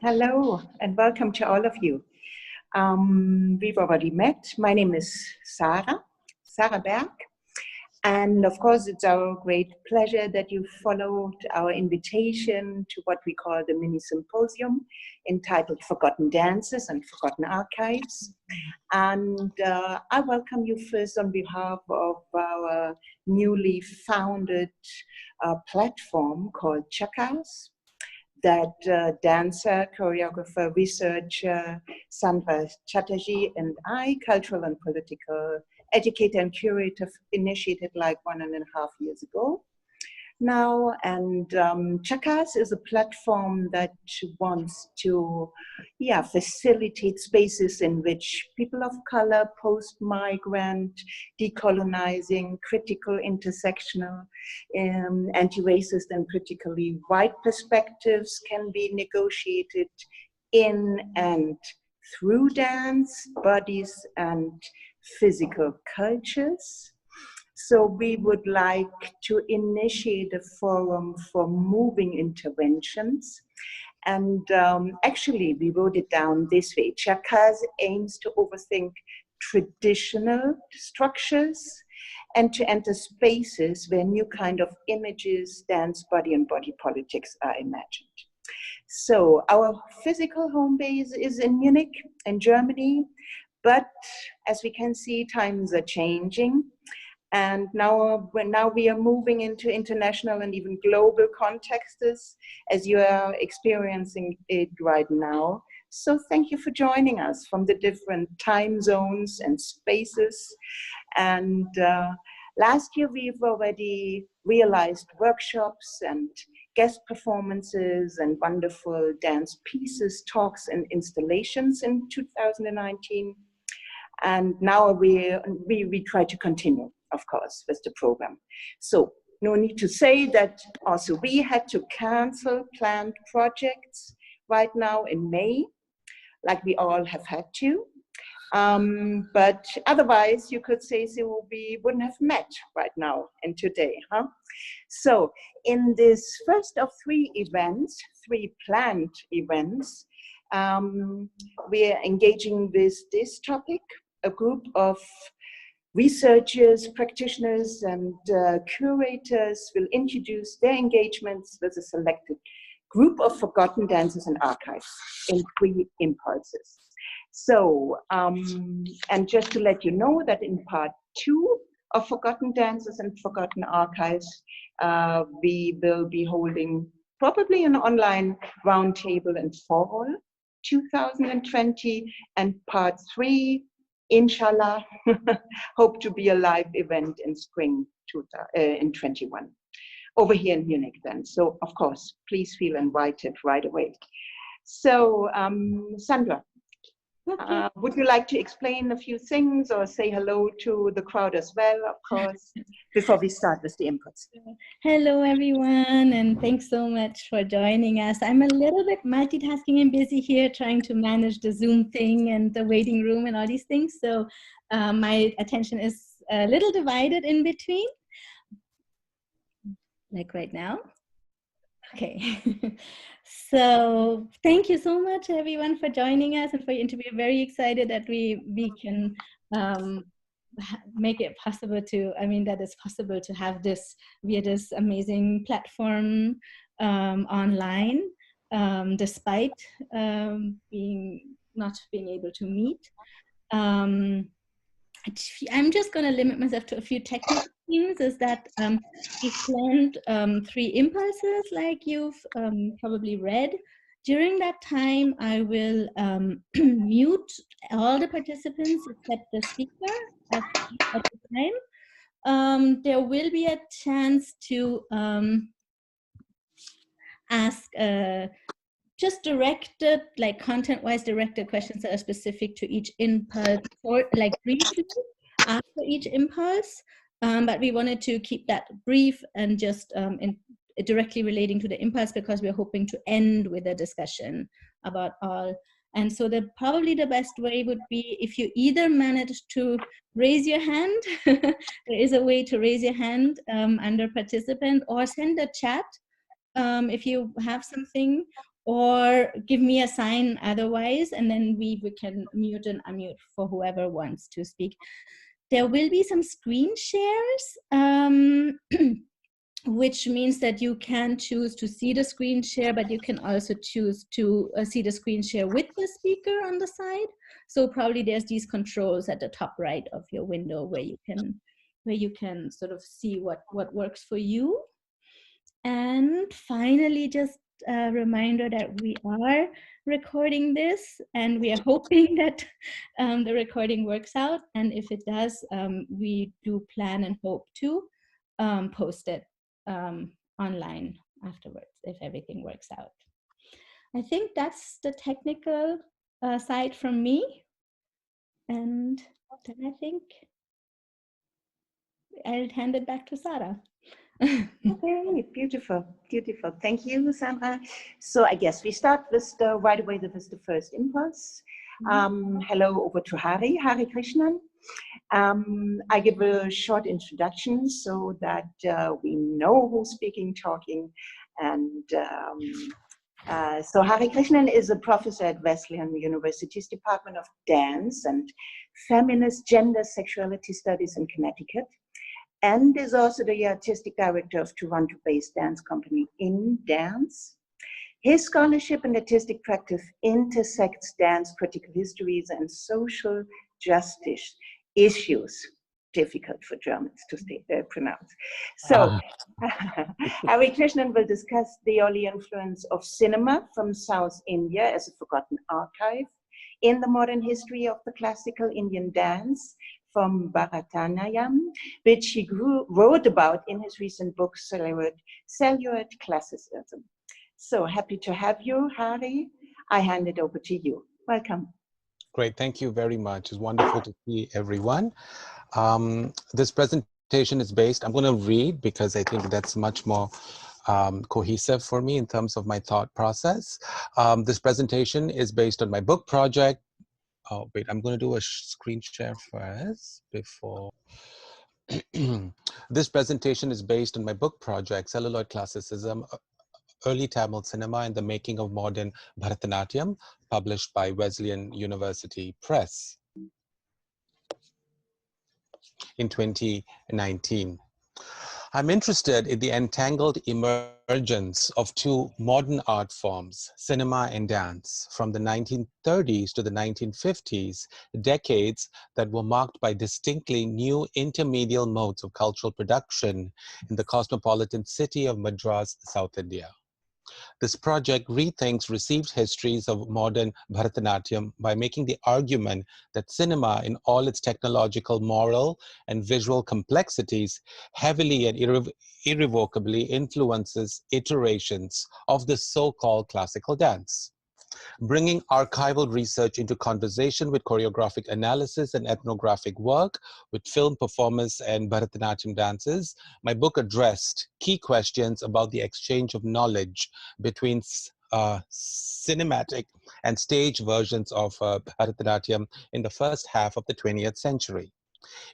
Hello and welcome to all of you. We've already met. My name is Sarah Berg. And of course, it's our great pleasure that you followed our invitation to what we call the mini symposium entitled Forgotten Dances and Forgotten Archives. And I welcome you first on behalf of our newly founded platform called Chakas, that dancer, choreographer, researcher Sandra Chatterjee and I, cultural and political educator and curator, initiated like 1.5 years ago now. And Chakas is a platform that wants to facilitate spaces in which people of color, post-migrant, decolonizing, critical, intersectional, anti-racist and critically white perspectives can be negotiated in and through dance, bodies, and physical cultures. So we would like to initiate a forum for moving interventions. And actually, we wrote it down this way. Chakas aims to overthink traditional structures and to enter spaces where new kind of images, dance, body, and body politics are imagined. So our physical home base is in Munich, in Germany, but as we can see, times are changing. And now we are moving into international and even global contexts, as you are experiencing it right now. So thank you for joining us from the different time zones and spaces. And last year, we've already realized workshops and guest performances and wonderful dance pieces, talks, and installations in 2019. And now we try to continue, of course, with the program. So no need to say that also we had to cancel planned projects right now in May, like we all have had to. But otherwise, you could say, so we wouldn't have met right now and today, huh? So in this first of three planned events, we are engaging with this topic. A group of researchers, practitioners, and curators will introduce their engagements with a selected group of forgotten dances and archives in 3 impulses. So, and just to let you know that in part 2 of Forgotten Dances and Forgotten Archives, we will be holding probably an online roundtable in fall 2020, and part 3, inshallah, hope to be a live event in spring in 21, over here in Munich then. So of course, please feel invited right away. So Sandra, would you like to explain a few things or say hello to the crowd as well, of course, before we start with the inputs? Hello, everyone, and thanks so much for joining us. I'm a little bit multitasking and busy here trying to manage the Zoom thing and the waiting room and all these things. So my attention is a little divided in between, like right now. Okay. So thank you so much, everyone, for joining us and for your interview. Very excited that we can make it possible to, that it's possible to have this via this amazing platform online, despite not being able to meet. I'm just going to limit myself to a few technical things. Is that we planned 3 impulses, like you've probably read. During that time, I will mute all the participants except the speaker at the time. There will be a chance to ask just directed, like content-wise directed questions that are specific to each impulse, or like briefly after each impulse. But we wanted to keep that brief and just directly relating to the impulse, because we're hoping to end with a discussion about all. And so probably the best way would be if you either manage to raise your hand, there is a way to raise your hand under participant, or send a chat if you have something, or give me a sign otherwise, and then we can mute and unmute for whoever wants to speak. There will be some screen shares, which means that you can choose to see the screen share, but you can also choose to see the screen share with the speaker on the side. So probably there's these controls at the top right of your window where you can sort of see what works for you. And finally, just a reminder that we are recording this, and we are hoping that the recording works out. And if it does, we do plan and hope to post it online afterwards if everything works out. I think that's the technical side from me. And then I think I'll hand it back to Sarah. Okay, beautiful, beautiful. Thank you, Sandra. So I guess we start with right away with the first impulse. Hello, over to Hari Krishnan. I give a short introduction so that we know who's speaking, talking, and so Hari Krishnan is a professor at Wesleyan University's Department of Dance and Feminist Gender Sexuality Studies in Connecticut, and is also the artistic director of Toronto-based dance company In Dance. His scholarship and artistic practice intersects dance critical histories and social justice issues. Difficult for Germans to pronounce. So, Hari Krishnan will discuss the early influence of cinema from South India as a forgotten archive in the modern history of the classical Indian dance from Bharatanatyam, which he wrote about in his recent book, Celluloid Classicism. So happy to have you, Hari. I hand it over to you. Welcome. Great, thank you very much. It's wonderful to see everyone. This presentation is based, I'm going to read because I think that's much more cohesive for me in terms of my thought process. This presentation is based on my book project. Oh, wait, I'm going to do a screen share first before. This presentation is based on my book project, Celluloid Classicism, Early Tamil Cinema and the Making of Modern Bharatanatyam, published by Wesleyan University Press in 2019. I'm interested in the entangled emergence of two modern art forms, cinema and dance, from the 1930s to the 1950s, decades that were marked by distinctly new intermedial modes of cultural production in the cosmopolitan city of Madras, South India. This project rethinks received histories of modern Bharatanatyam by making the argument that cinema, in all its technological, moral, and visual complexities, heavily and irrevocably influences iterations of the so-called classical dance. Bringing archival research into conversation with choreographic analysis and ethnographic work, with film performance and Bharatanatyam dances, my book addressed key questions about the exchange of knowledge between cinematic and stage versions of Bharatanatyam in the first half of the 20th century.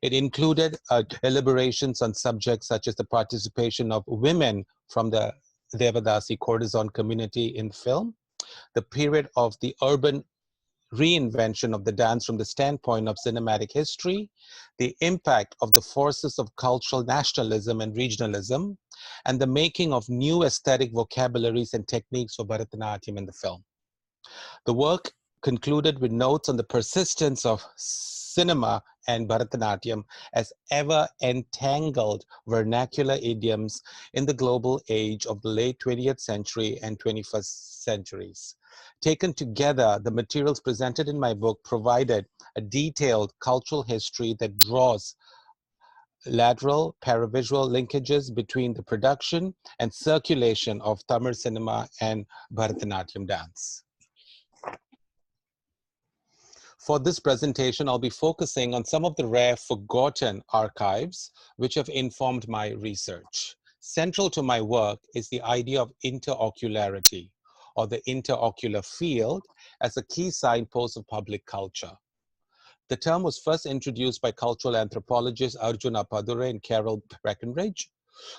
It included elaborations on subjects such as the participation of women from the Devadasi courtesan community in film, the period of the urban reinvention of the dance from the standpoint of cinematic history, the impact of the forces of cultural nationalism and regionalism, and the making of new aesthetic vocabularies and techniques for Bharatanatyam in the film. The work concluded with notes on the persistence of cinema and Bharatanatyam as ever entangled vernacular idioms in the global age of the late 20th century and 21st centuries. Taken together, the materials presented in my book provided a detailed cultural history that draws lateral paravisual linkages between the production and circulation of Tamil cinema and Bharatanatyam dance. For this presentation, I'll be focusing on some of the rare forgotten archives which have informed my research. Central to my work is the idea of interocularity, or the interocular field, as a key signpost of public culture. The term was first introduced by cultural anthropologists Arjun Appadure and Carol Breckenridge,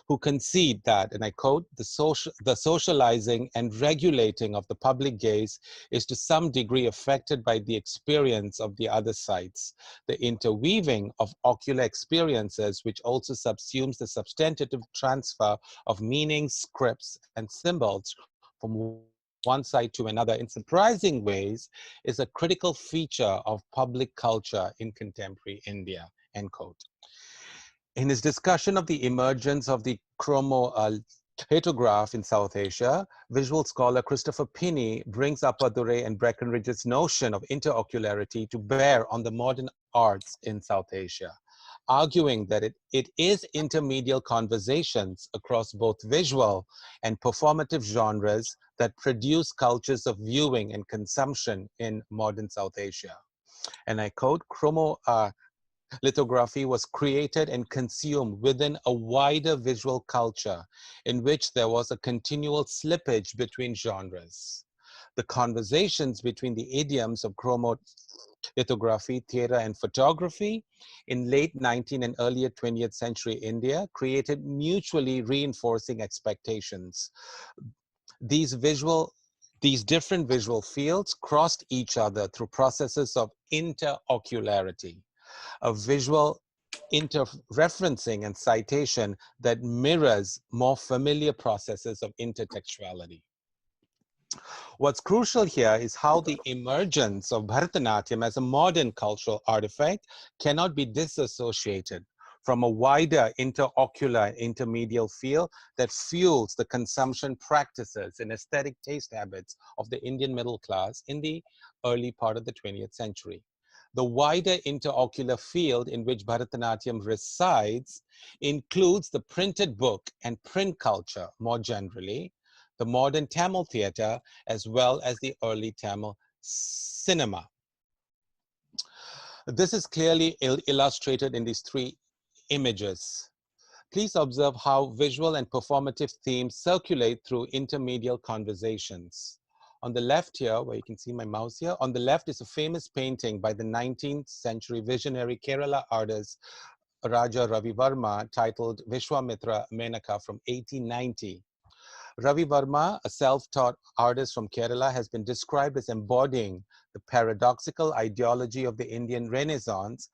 who concede that, and I quote, the socializing and regulating of the public gaze is to some degree affected by the experience of the other sites, the interweaving of ocular experiences, which also subsumes the substantive transfer of meanings, scripts, and symbols from one side to another in surprising ways, is a critical feature of public culture in contemporary India, end quote. In his discussion of the emergence of the chromatograph in South Asia, visual scholar Christopher Pinney brings Appadurai and Breckenridge's notion of interocularity to bear on the modern arts in South Asia, arguing that it is intermedial conversations across both visual and performative genres that produce cultures of viewing and consumption in modern South Asia. And I quote, lithography was created and consumed within a wider visual culture in which there was a continual slippage between genres. The conversations between the idioms of chromatography, theater, and photography in late 19th and earlier 20th century India created mutually reinforcing expectations. These different visual fields crossed each other through processes of interocularity, a visual interreferencing and citation that mirrors more familiar processes of intertextuality. What's crucial here is how the emergence of Bharatanatyam as a modern cultural artifact cannot be disassociated from a wider interocular intermedial field that fuels the consumption practices and aesthetic taste habits of the Indian middle class in the early part of the 20th century. The wider interocular field in which Bharatanatyam resides includes the printed book and print culture more generally, the modern Tamil theater, as well as the early Tamil cinema. This is clearly illustrated in these three images. Please observe how visual and performative themes circulate through intermedial conversations. On the left here, where you can see my mouse here, on the left is a famous painting by the 19th century visionary Kerala artist Raja Ravi Varma titled Vishwamitra Menaka from 1890. Ravi Varma, a self-taught artist from Kerala, has been described as embodying the paradoxical ideology of the Indian Renaissance,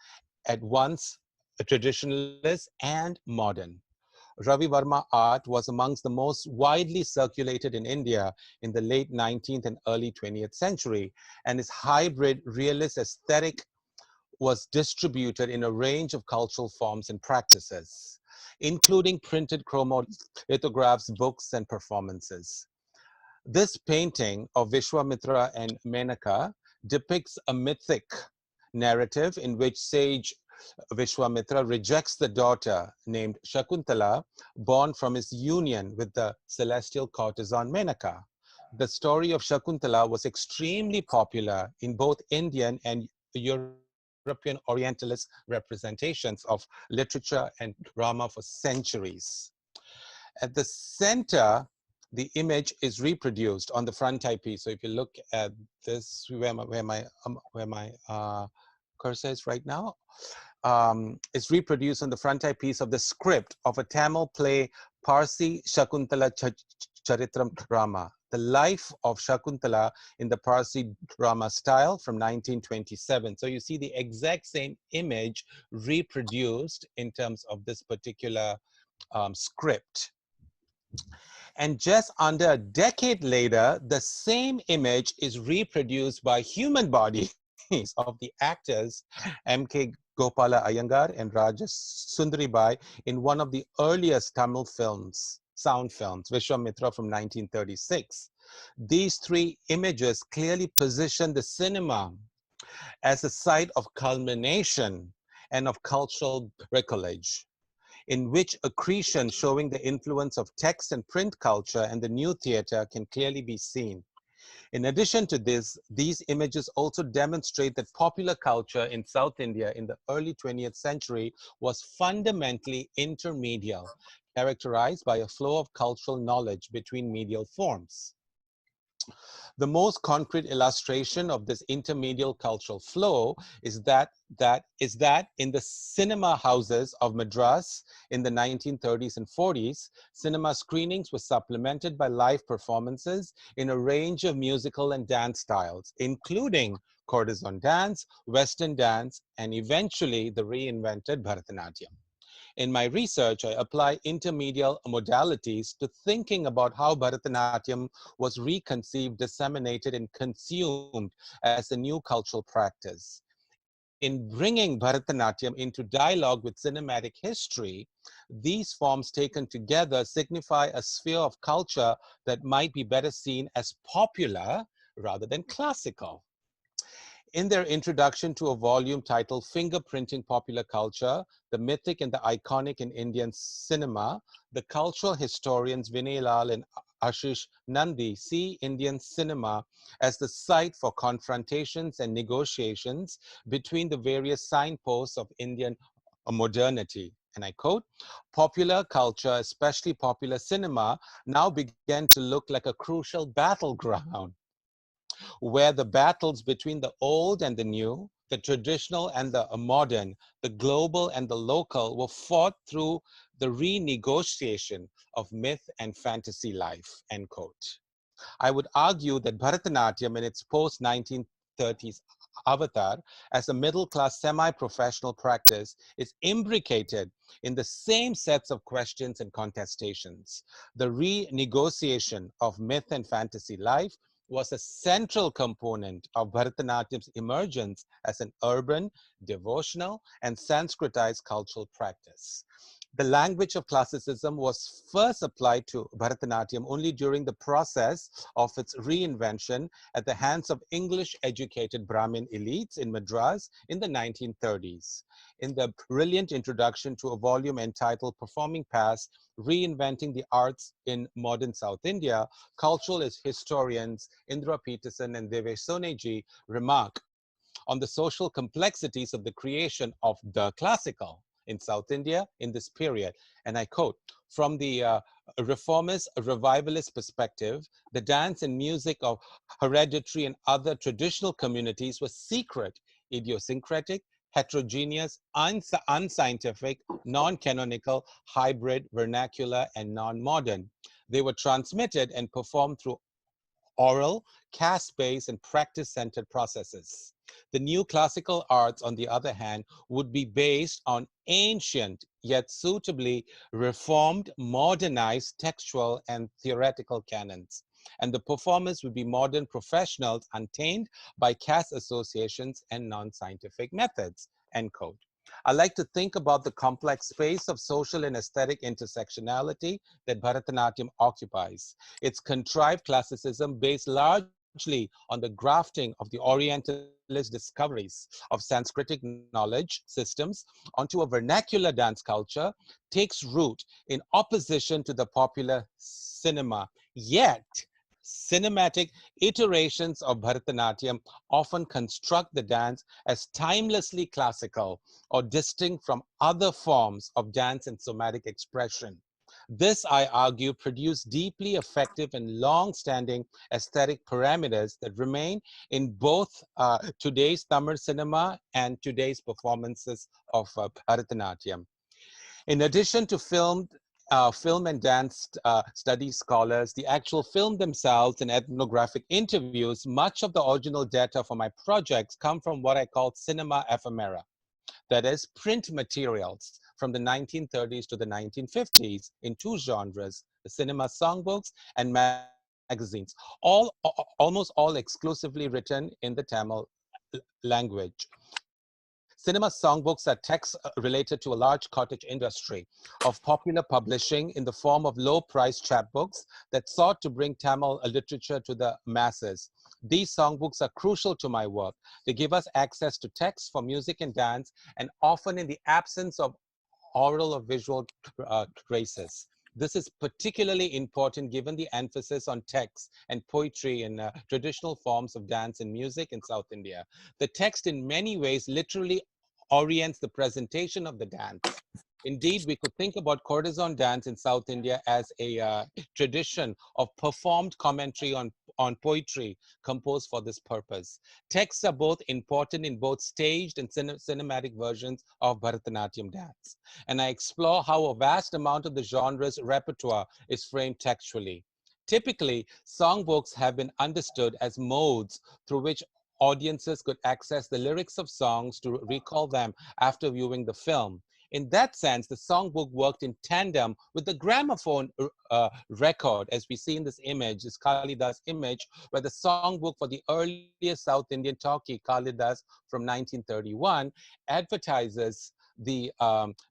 at once a traditionalist and modern. Ravi Varma art was amongst the most widely circulated in India in the late 19th and early 20th century, and his hybrid realist aesthetic was distributed in a range of cultural forms and practices, including printed chromolithographs, books, and performances. This painting of Vishwamitra and Menaka depicts a mythic narrative in which sage Vishwamitra rejects the daughter named Shakuntala, born from his union with the celestial courtesan Menaka. The story of Shakuntala was extremely popular in both Indian and European Orientalist representations of literature and drama for centuries. At the center, the image is reproduced on the frontispiece. So if you look at this, where my cursor is right now, is reproduced on the frontispiece of the script of a Tamil play, Parsi Shakuntala Charitram Drama, the life of Shakuntala in the Parsi drama style from 1927. So you see the exact same image reproduced in terms of this particular script. And just under a decade later, the same image is reproduced by human bodies of the actors M.K. Gopala Iyengar and Rajesh Sundaribai in one of the earliest Tamil films, sound films, Vishwamitra from 1936. These three images clearly position the cinema as a site of culmination and of cultural bricolage, in which accretion showing the influence of text and print culture and the new theater can clearly be seen. In addition to this, these images also demonstrate that popular culture in South India in the early 20th century was fundamentally intermedial, characterized by a flow of cultural knowledge between medial forms. The most concrete illustration of this intermedial cultural flow is that in the cinema houses of Madras in the 1930s and 40s, cinema screenings were supplemented by live performances in a range of musical and dance styles, including courtesan dance, Western dance, and eventually the reinvented Bharatanatyam. In my research, I apply intermediate modalities to thinking about how Bharatanatyam was reconceived, disseminated, and consumed as a new cultural practice. In bringing Bharatanatyam into dialogue with cinematic history, these forms taken together signify a sphere of culture that might be better seen as popular rather than classical. In their introduction to a volume titled Fingerprinting Popular Culture, the Mythic and the Iconic in Indian Cinema, the cultural historians Vinay Lal and Ashish Nandi see Indian cinema as the site for confrontations and negotiations between the various signposts of Indian modernity. And I quote, popular culture, especially popular cinema, now began to look like a crucial battleground where the battles between the old and the new, the traditional and the modern, the global and the local were fought through the renegotiation of myth and fantasy life, end quote. I would argue that Bharatanatyam in its post-1930s avatar as a middle-class semi-professional practice is imbricated in the same sets of questions and contestations. The renegotiation of myth and fantasy life was a central component of Bharatanatyam's emergence as an urban, devotional, and Sanskritized cultural practice. The language of classicism was first applied to Bharatanatyam only during the process of its reinvention at the hands of English-educated Brahmin elites in Madras in the 1930s. In the brilliant introduction to a volume entitled Performing Past, Reinventing the Arts in Modern South India, cultural historians Indra Peterson and Devesh Soneji remark on the social complexities of the creation of the classical in South India in this period. And I quote, from the reformist, revivalist perspective, the dance and music of hereditary and other traditional communities was secret, idiosyncratic, heterogeneous, unscientific, non-canonical, hybrid, vernacular, and non-modern. They were transmitted and performed through oral, caste-based, and practice-centered processes. The new classical arts, on the other hand, would be based on ancient yet suitably reformed, modernized textual and theoretical canons. And the performers would be modern professionals untainted by caste associations and non-scientific methods, end quote. I like to think about the complex space of social and aesthetic intersectionality that Bharatanatyam occupies. Its contrived classicism, based largely on the grafting of the Orientalist discoveries of Sanskritic knowledge systems onto a vernacular dance culture, takes root in opposition to the popular cinema. Yet, cinematic iterations of Bharatanatyam often construct the dance as timelessly classical or distinct from other forms of dance and somatic expression. This, I argue, produced deeply effective and long-standing aesthetic parameters that remain in both today's Tamil cinema and today's performances of Bharatanatyam. In addition to film and dance study scholars, the actual film themselves and ethnographic interviews, much of the original data for my projects come from what I call cinema ephemera. That is, print materials from the 1930s to the 1950s in two genres, the cinema songbooks and magazines, almost all exclusively written in the Tamil language. Cinema songbooks are texts related to a large cottage industry of popular publishing in the form of low-priced chapbooks that sought to bring Tamil literature to the masses. These songbooks are crucial to my work. They give us access to texts for music and dance, and often in the absence of oral or visual traces. This is particularly important given the emphasis on text and poetry in traditional forms of dance and music in South India. The text in many ways literally orients the presentation of the dance. Indeed, we could think about courtesan dance in South India as a tradition of performed commentary on poetry composed for this purpose. Texts are both important in both staged and cinematic versions of Bharatanatyam dance. And I explore how a vast amount of the genre's repertoire is framed textually. Typically, songbooks have been understood as modes through which audiences could access the lyrics of songs to recall them after viewing the film. In that sense, the songbook worked in tandem with the gramophone record, as we see in this image, this Kalidas image, where the songbook for the earliest South Indian talkie, Kalidas from 1931, advertises the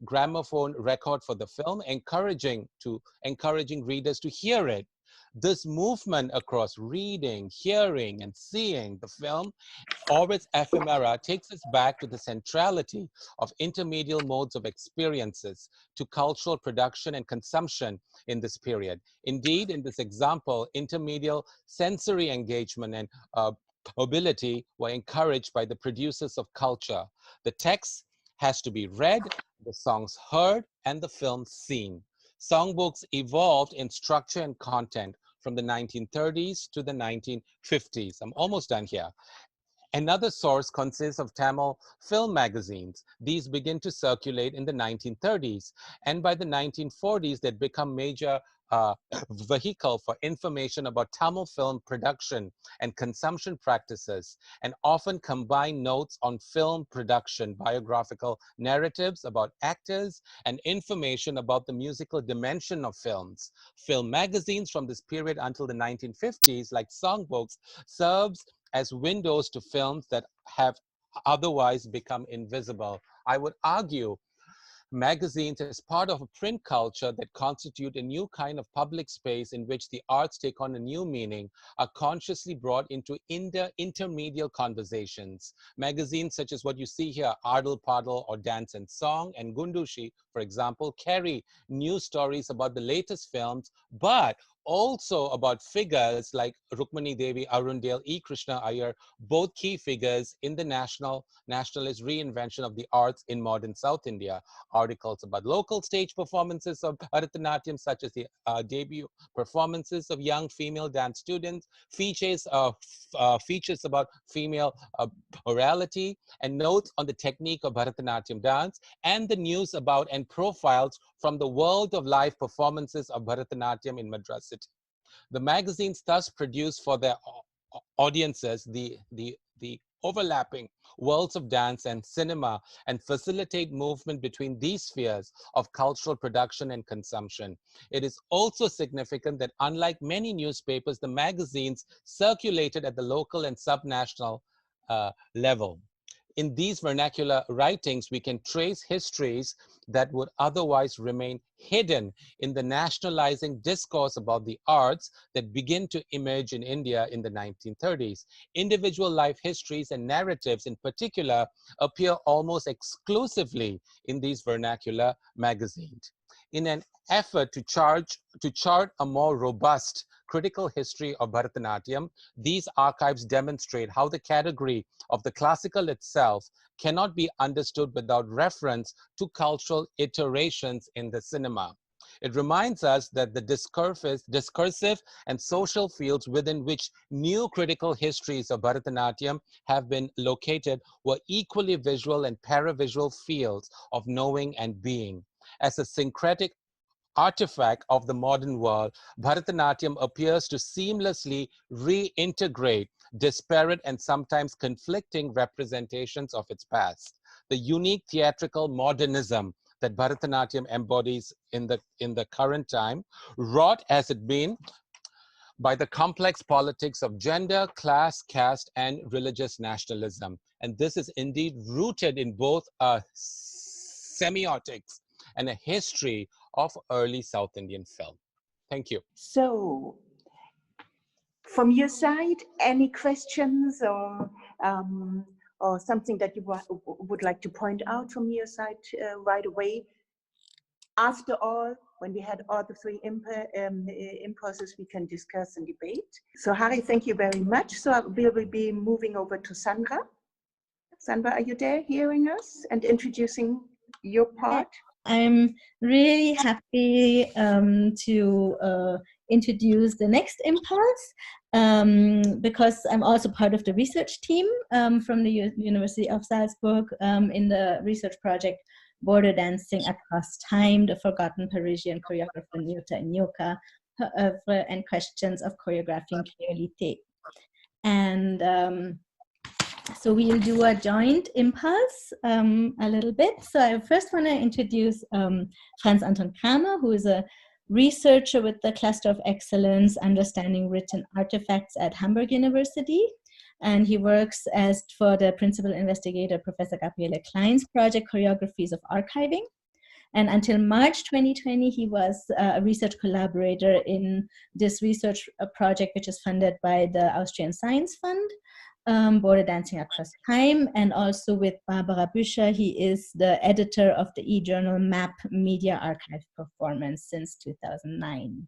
gramophone record for the film, encouraging readers to hear it. This movement across reading, hearing, and seeing the film or its ephemera takes us back to the centrality of intermedial modes of experiences to cultural production and consumption in this period. Indeed, in this example, intermedial sensory engagement and ability were encouraged by the producers of culture. The text has to be read, the songs heard, and the film seen. Songbooks evolved in structure and content from the 1930s to the 1950s. I'm almost done here. Another source consists of Tamil film magazines. These begin to circulate in the 1930s, and by the 1940s, they'd become major vehicle for information about Tamil film production and consumption practices, and often combine notes on film production, biographical narratives about actors, and information about the musical dimension of films. Film magazines from this period until the 1950s, like songbooks, serves as windows to films that have otherwise become invisible. I would argue magazines as part of a print culture that constitute a new kind of public space in which the arts take on a new meaning are consciously brought into intermedial conversations. Magazines such as what you see here, Adal Padal or Dance and Song and Gundushi, for example, carry news stories about the latest films, but also about figures like Rukmani Devi, Arundale, E. Krishna Iyer, both key figures in the nationalist reinvention of the arts in modern South India. Articles about local stage performances of Bharatanatyam, such as the debut performances of young female dance students, features about female orality, and notes on the technique of Bharatanatyam dance, and the news about and profiles from the world of live performances of Bharatanatyam in Madras City. The magazines thus produce for their audiences the overlapping worlds of dance and cinema and facilitate movement between these spheres of cultural production and consumption. It is also significant that unlike many newspapers, the magazines circulated at the local and subnational level. In these vernacular writings, we can trace histories that would otherwise remain hidden in the nationalizing discourse about the arts that begin to emerge in India in the 1930s. Individual life histories and narratives in particular appear almost exclusively in these vernacular magazines. In an effort to chart a more robust critical history of Bharatanatyam, these archives demonstrate how the category of the classical itself cannot be understood without reference to cultural iterations in the cinema. It reminds us that the discursive and social fields within which new critical histories of Bharatanatyam have been located were equally visual and paravisual fields of knowing and being. As a syncretic artifact of the modern world, Bharatanatyam appears to seamlessly reintegrate disparate and sometimes conflicting representations of its past. The unique theatrical modernism that Bharatanatyam embodies in the current time, wrought as it been by the complex politics of gender, class, caste, and religious nationalism. And this is indeed rooted in both semiotics and a history of early South Indian film. Thank you. So, from your side, any questions or something that you would like to point out from your side right away? After all, when we had all the three impulses, we can discuss and debate. So Hari, thank you very much. So we will be moving over to Sandra. Sandra, are you there hearing us and introducing your part? I'm really happy to introduce the next impulse, because I'm also part of the research team from the University of Salzburg in the research project Border Dancing Across Time, the Forgotten Parisian Choreographer Nyota Nyoka, her oeuvre and questions of choreographing créolité. And so we'll do a joint impulse a little bit. So I first want to introduce Franz Anton Kramer, who is a researcher with the Cluster of Excellence Understanding Written Artifacts at Hamburg University. And he works as for the principal investigator, Professor Gabriele Klein's project, Choreographies of Archiving. And until March 2020, he was a research collaborator in this research project, which is funded by the Austrian Science Fund, Border Dancing Across Time, and also with Barbara Büscher. He is the editor of the e-journal Map Media Archive Performance since 2009.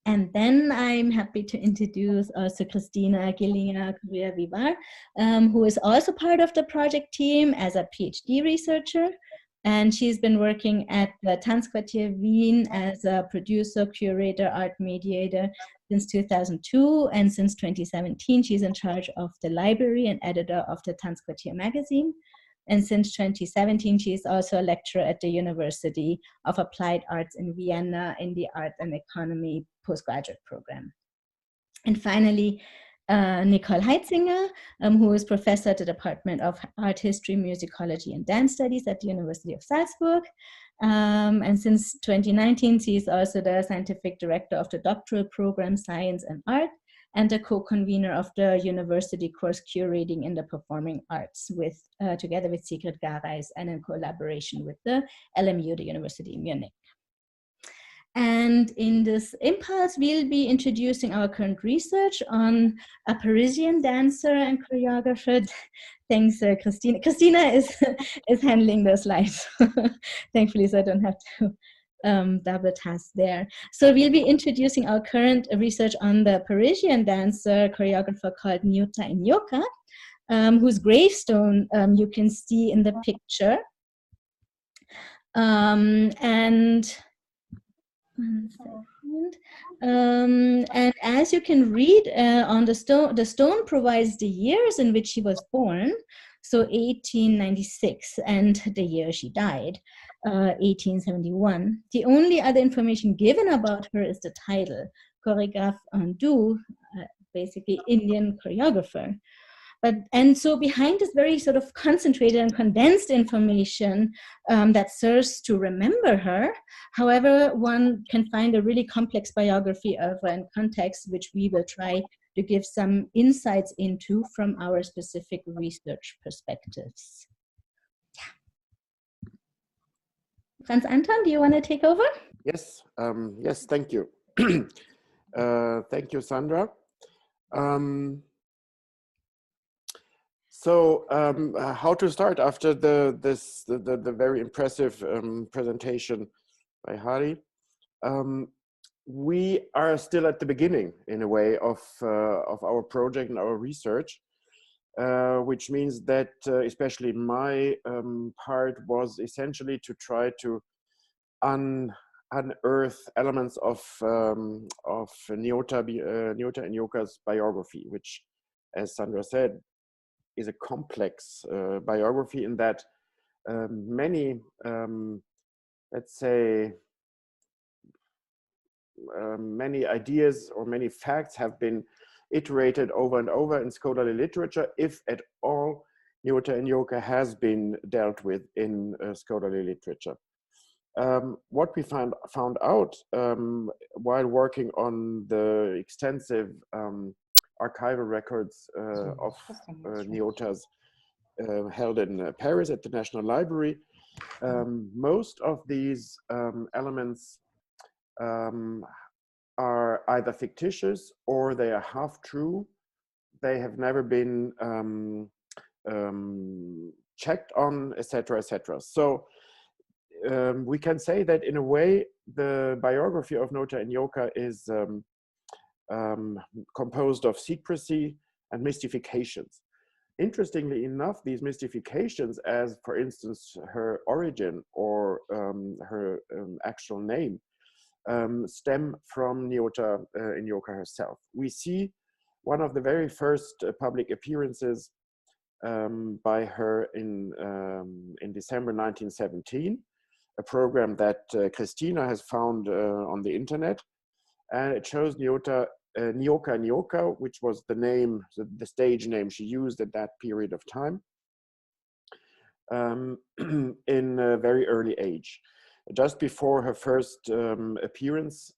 And then I'm happy to introduce also Christina Gillinger Vivar, who is also part of the project team as a PhD researcher. And she's been working at the Tanzquartier Wien as a producer, curator, art mediator since 2002. And since 2017, she's in charge of the library and editor of the Tanzquartier magazine. And since 2017, she's also a lecturer at the University of Applied Arts in Vienna in the Art and Economy postgraduate program. And finally, Nicole Heitzinger, who is professor at the Department of Art History, Musicology, and Dance Studies at the University of Salzburg. And since 2019, she is also the scientific director of the doctoral program, Science and Art, and the co-convener of the university course Curating in the Performing Arts, with together with Sigrid Gareis and in collaboration with the LMU, the University of Munich. And in this impulse, we'll be introducing our current research on a Parisian dancer and choreographer. Thanks, Christina. Christina is handling the slides, thankfully, so I don't have to double task there. So we'll be introducing our current research on the Parisian dancer choreographer called Nyota Nyoka, whose gravestone you can see in the picture. And one second. And as you can read on the stone provides the years in which she was born, so 1896, and the year she died, 1871. The only other information given about her is the title, Choreographe Hindoue, basically Indian choreographer. And so behind this very sort of concentrated and condensed information that serves to remember her, however, one can find a really complex biography of her and context, which we will try to give some insights into from our specific research perspectives. Yeah. Franz Anton, do you want to take over? Yes, yes, thank you. Thank you, Sandra. So how to start after the very impressive presentation by Hari? We are still at the beginning, in a way, of our project and our research, which means that especially my part was essentially to try to unearth elements of Nyota Nyoka's biography, which, as Sandra said, is a complex biography in that many, let's say, many ideas or many facts have been iterated over and over in scholarly literature, if at all Nyota Nyoka has been dealt with in scholarly literature. What we found out while working on the extensive archival records of Nyota's held in Paris at the National Library, most of these elements are either fictitious or they are half true. They have never been checked on, etc., etc. So we can say that in a way the biography of Nyota Nyoka is composed of secrecy and mystifications. interestingly enough, these mystifications, as for instance her origin or her actual name, stem from Nyota Nyoka herself. We see one of the very first public appearances by her in December 1917, a program that Christina has found on the internet, and it shows Nyoka Nyoka, which was the name, the stage name she used at that period of time, in a very early age. Just before her first appearance,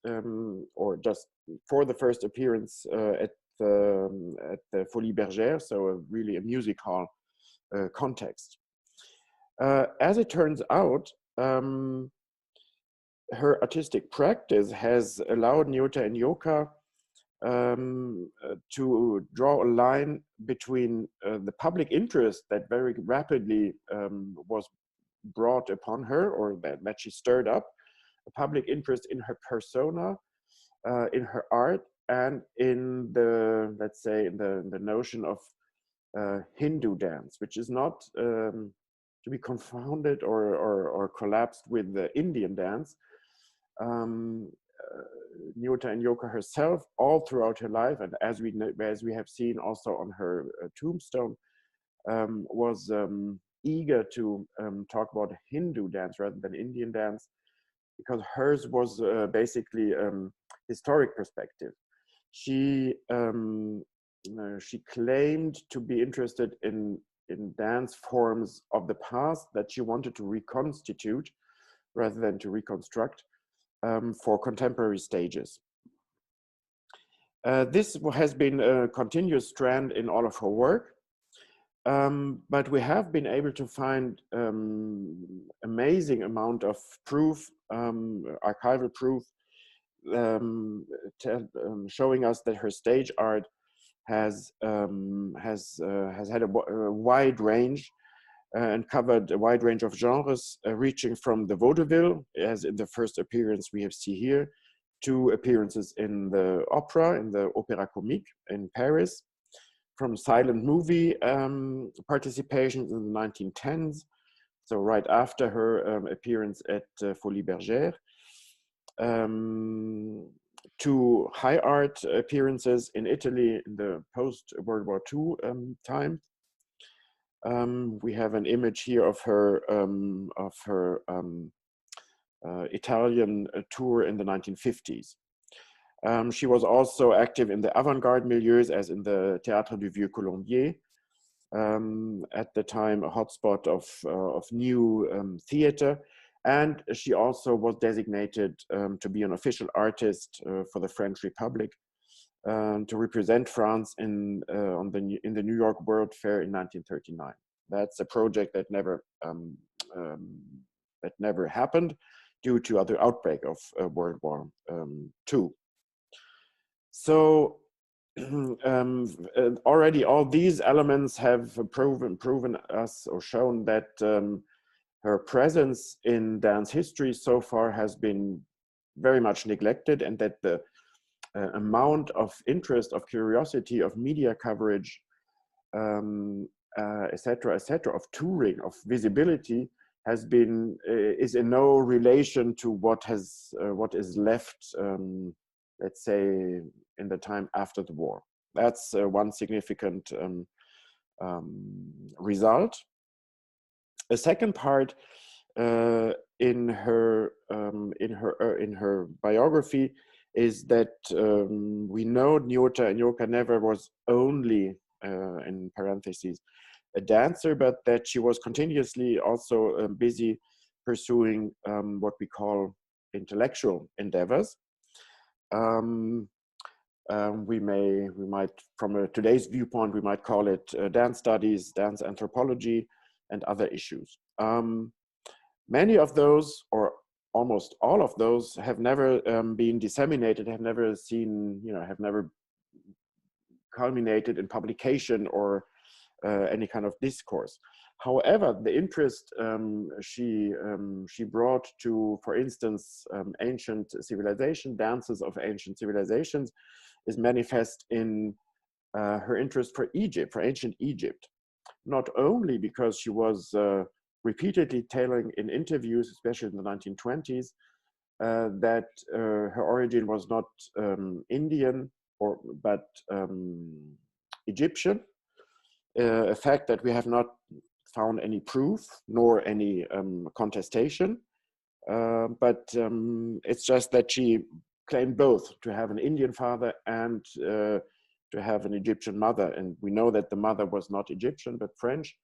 or just for the first appearance at the Folies Bergères, so really a music hall context. As it turns out, her artistic practice has allowed Nyota Nyoka to draw a line between the public interest that very rapidly was brought upon her, or that she stirred up, a public interest in her persona, in her art, and in the, let's say, in the notion of Hindu dance, which is not to be confounded or collapsed with the Indian dance. Nyota Nyoka herself, all throughout her life, and as we have seen also on her tombstone, was eager to talk about Hindu dance rather than Indian dance, because hers was basically historic perspective. She claimed to be interested in dance forms of the past that she wanted to reconstitute rather than to reconstruct for contemporary stages. This has been a continuous strand in all of her work, but we have been able to find amazing amount of proof, archival proof, showing us that her stage art has had a wide range and covered a wide range of genres, reaching from the vaudeville, as in the first appearance we have seen here, to appearances in the opera, in the Opéra Comique in Paris, from silent movie participations in the 1910s, so right after her appearance at Folies Bergères, to high art appearances in Italy in the post-World War II time. We have an image here of her Italian tour in the 1950s. She was also active in the avant-garde milieus, as in the Théâtre du Vieux Colombier, at the time a hotspot of new theater. And she also was designated to be an official artist for the French Republic, to represent France in the New York World Fair in 1939. That's a project that never happened due to other outbreak of World War II. So already all these elements have proven us or shown that her presence in dance history so far has been very much neglected, and that the amount of interest, of curiosity, of media coverage, etc., of touring, of visibility, has been is in no relation to what is left, let's say, in the time after the war. That's one significant result. A second part in her biography is that we know Nyota Nyoka never was only, in parentheses, a dancer, but that she was continuously also busy pursuing what we call intellectual endeavors. We might, from today's viewpoint, we might call it dance studies, dance anthropology, and other issues. Many of those, or almost all of those, have never been disseminated, have never seen, have never culminated in publication or any kind of discourse. However, the interest she brought to, for instance, ancient civilization, dances of ancient civilizations, is manifest in her interest for Egypt, for ancient Egypt. not only because she was repeatedly telling in interviews, especially in the 1920s, that her origin was not Indian but Egyptian, a fact that we have not found any proof nor any contestation. But it's just that she claimed both, to have an Indian father and to have an Egyptian mother. And we know that the mother was not Egyptian, but French.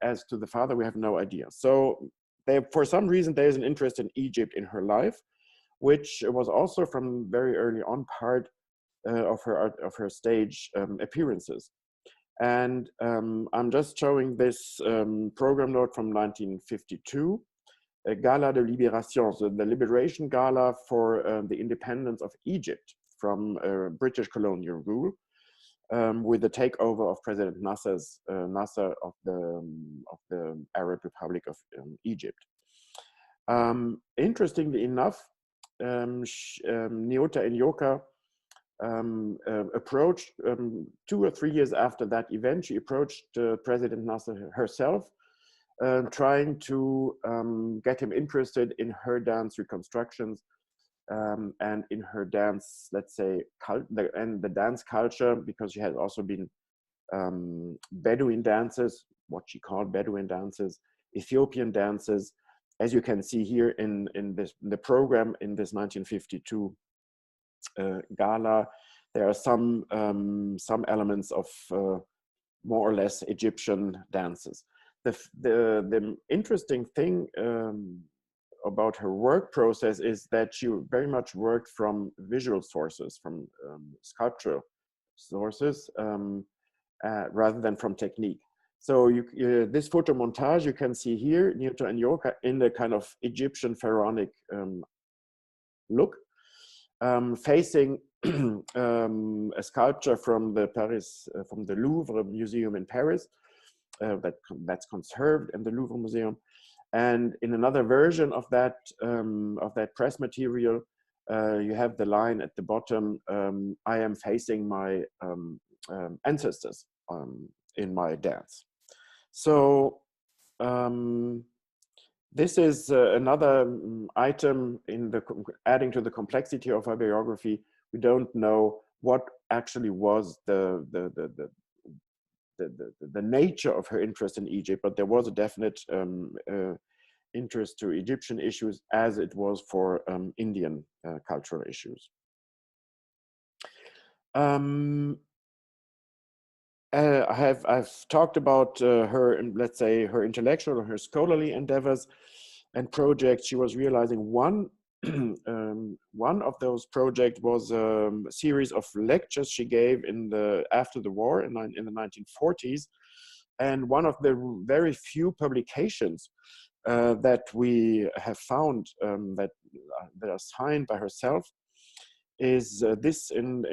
As to the father, we have no idea. So for some reason, there's an interest in Egypt in her life, which was also from very early on part of her stage appearances. And I'm just showing this program note from 1952, a Gala de Libération, so the Liberation Gala for the independence of Egypt from British colonial rule, with the takeover of President Nasser of the Arab Republic of Egypt. Interestingly enough, Nyota Nyoka approached 2 or 3 years after that event. She approached President Nasser herself, trying to get him interested in her dance reconstructions and in her dance, let's say, and the dance culture, because she had also been Bedouin dances, what she called Bedouin dances, Ethiopian dances. As you can see here in the program in this 1952 gala, there are some elements of more or less Egyptian dances. The interesting thing about her work process is that she very much worked from visual sources, from sculptural sources, rather than from technique. So this photo montage you can see here, Nyota Nyoka in the kind of Egyptian pharaonic look, facing a sculpture from the Louvre Museum in Paris, that's conserved in the Louvre Museum. And in another version of that press material, you have the line at the bottom, I am facing my ancestors in my dance. So this is another item adding to the complexity of her biography. We don't know what actually was the nature of her interest in Egypt, but there was a definite interest to Egyptian issues as it was for Indian cultural issues. I've talked about her, let's say, her intellectual or her scholarly endeavors and projects she was realizing. One of those projects was a series of lectures she gave after the war in the 1940s, and one of the very few publications that we have found that are signed by herself is this in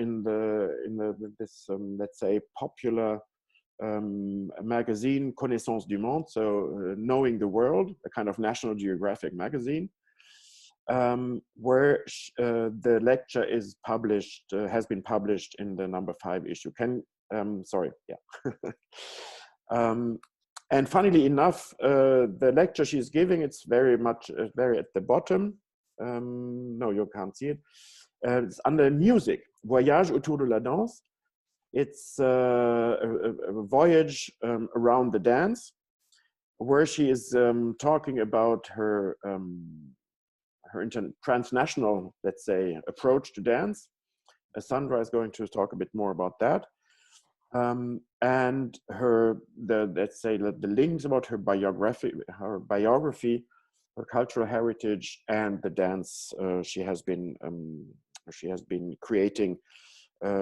this let's say popular magazine Connaissance du Monde, so Knowing the World, a kind of National Geographic magazine, where the lecture is published, has been published in the #5 issue. Sorry, yeah. And funnily enough, the lecture she's giving, it's very at the bottom. No, you can't see it. It's under music, Voyage autour de la danse. It's a voyage around the dance, where she is talking about her transnational, let's say, approach to dance. Sandra is going to talk a bit more about that. And let's say the links about her biography, her cultural heritage, and the dance she has been creating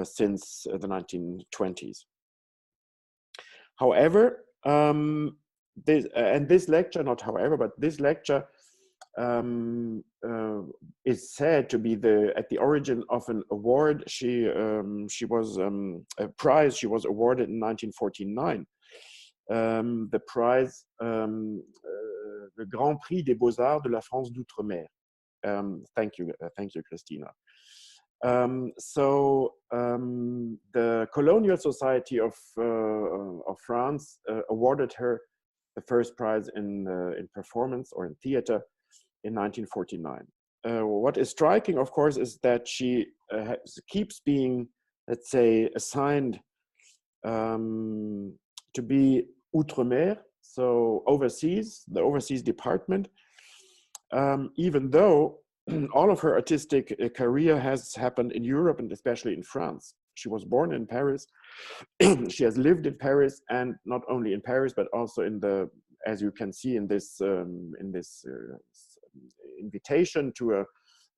since the 1920s. However, this lecture is said to be at the origin of an award. A prize she was awarded in 1949. The prize, le Grand Prix des Beaux-Arts de la France d'Outre-mer. Thank you, Christina. The Colonial Society of France awarded her the first prize in performance or in theater in 1949. What is striking, of course, is that she keeps being, let's say, assigned to be outre-mer, so overseas, the overseas department, even though all of her artistic career has happened in Europe and especially in France. She was born in Paris. She has lived in Paris, and not only in Paris, but also in the, as you can see in this invitation to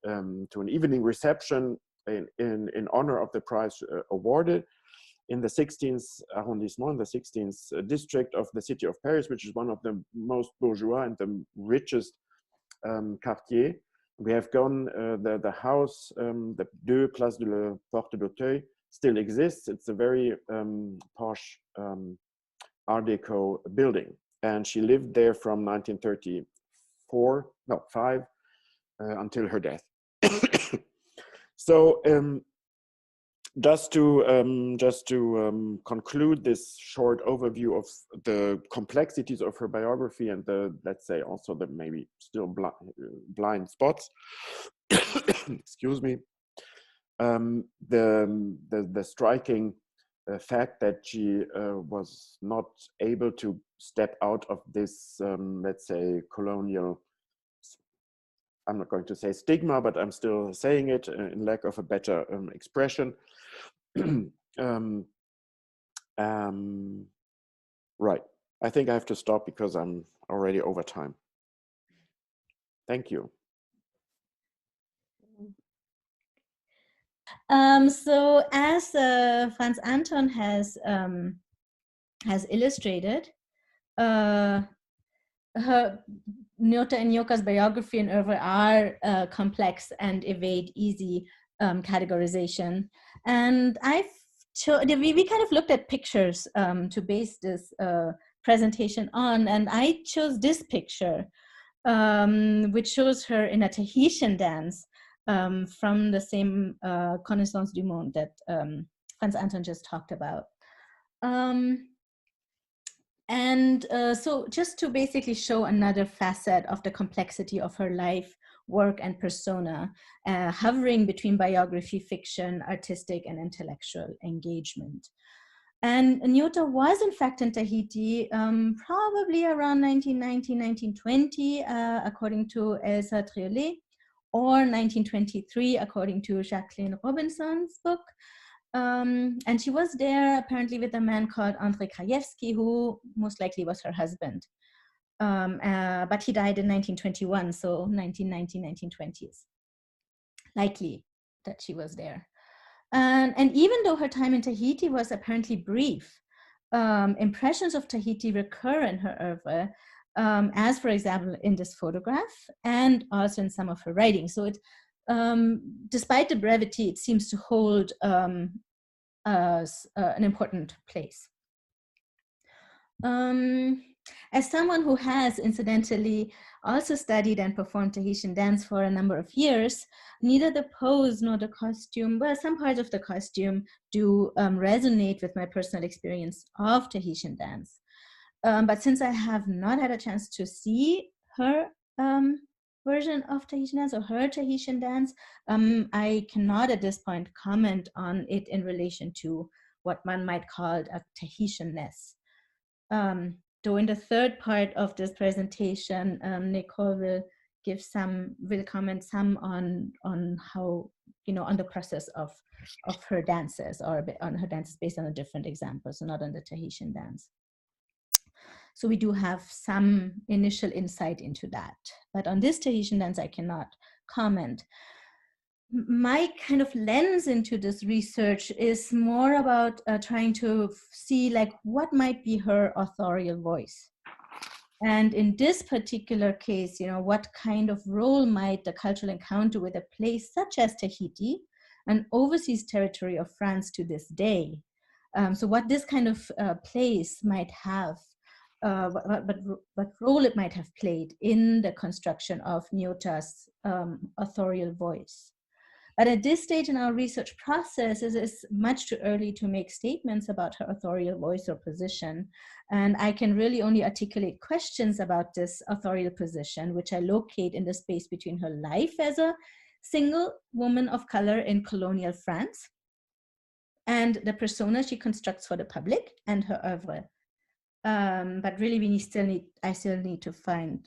an evening reception in honor of the prize awarded in the 16th arrondissement, the 16th district of the city of Paris, which is one of the most bourgeois and the richest quartier. We have gone, the house, the Deux Place de la Porte d'Auteuil, still exists. It's a very posh Art Deco building. And she lived there from 1935 until her death. So just to conclude this short overview of the complexities of her biography and the, let's say, also the maybe still blind spots, excuse me, the striking fact that she was not able to step out of this, let's say, colonial, I'm not going to say stigma, but I'm still saying it in lack of a better expression. Right. I think I have to stop because I'm already over time. Thank you. So as Franz Anton has illustrated, her Nyota and Nyoka's biography and oeuvre are complex and evade easy categorization. And we kind of looked at pictures to base this presentation on, and I chose this picture, which shows her in a Tahitian dance from the same Connaissance du Monde that Franz Anton just talked about. So just to basically show another facet of the complexity of her life, work, and persona, hovering between biography, fiction, artistic, and intellectual engagement. And Nyota was in fact in Tahiti probably around 1919, 1920, according to Elsa Triolet, or 1923, according to Jacqueline Robinson's book. And she was there apparently with a man called Andrei Krajewski, who most likely was her husband. But he died in 1921, so 1919, 1920s. Likely that she was there. And even though her time in Tahiti was apparently brief, impressions of Tahiti recur in her oeuvre, as for example in this photograph and also in some of her writings. So it, despite the brevity, it seems to hold an important place. As someone who has incidentally also studied and performed Tahitian dance for a number of years, neither the pose nor the costume, well, some parts of the costume do resonate with my personal experience of Tahitian dance. But since I have not had a chance to see her version of Tahitian dance or her Tahitian dance, I cannot at this point comment on it in relation to what one might call a Tahitian-ness. Though in the third part of this presentation, Nicole will comment some on how, on the process of her dances, or on her dances based on a different example, so not on the Tahitian dance. So we do have some initial insight into that, but on this Tahitian dance I cannot comment. My kind of lens into this research is more about trying to see like what might be her authorial voice. And in this particular case, what kind of role might the cultural encounter with a place such as Tahiti, an overseas territory of France to this day, so what this kind of place might have, what role it might have played in the construction of Nyota's authorial voice. But at this stage in our research process, it is much too early to make statements about her authorial voice or position. And I can really only articulate questions about this authorial position, which I locate in the space between her life as a single woman of color in colonial France and the persona she constructs for the public and her oeuvre. But really, we still need to find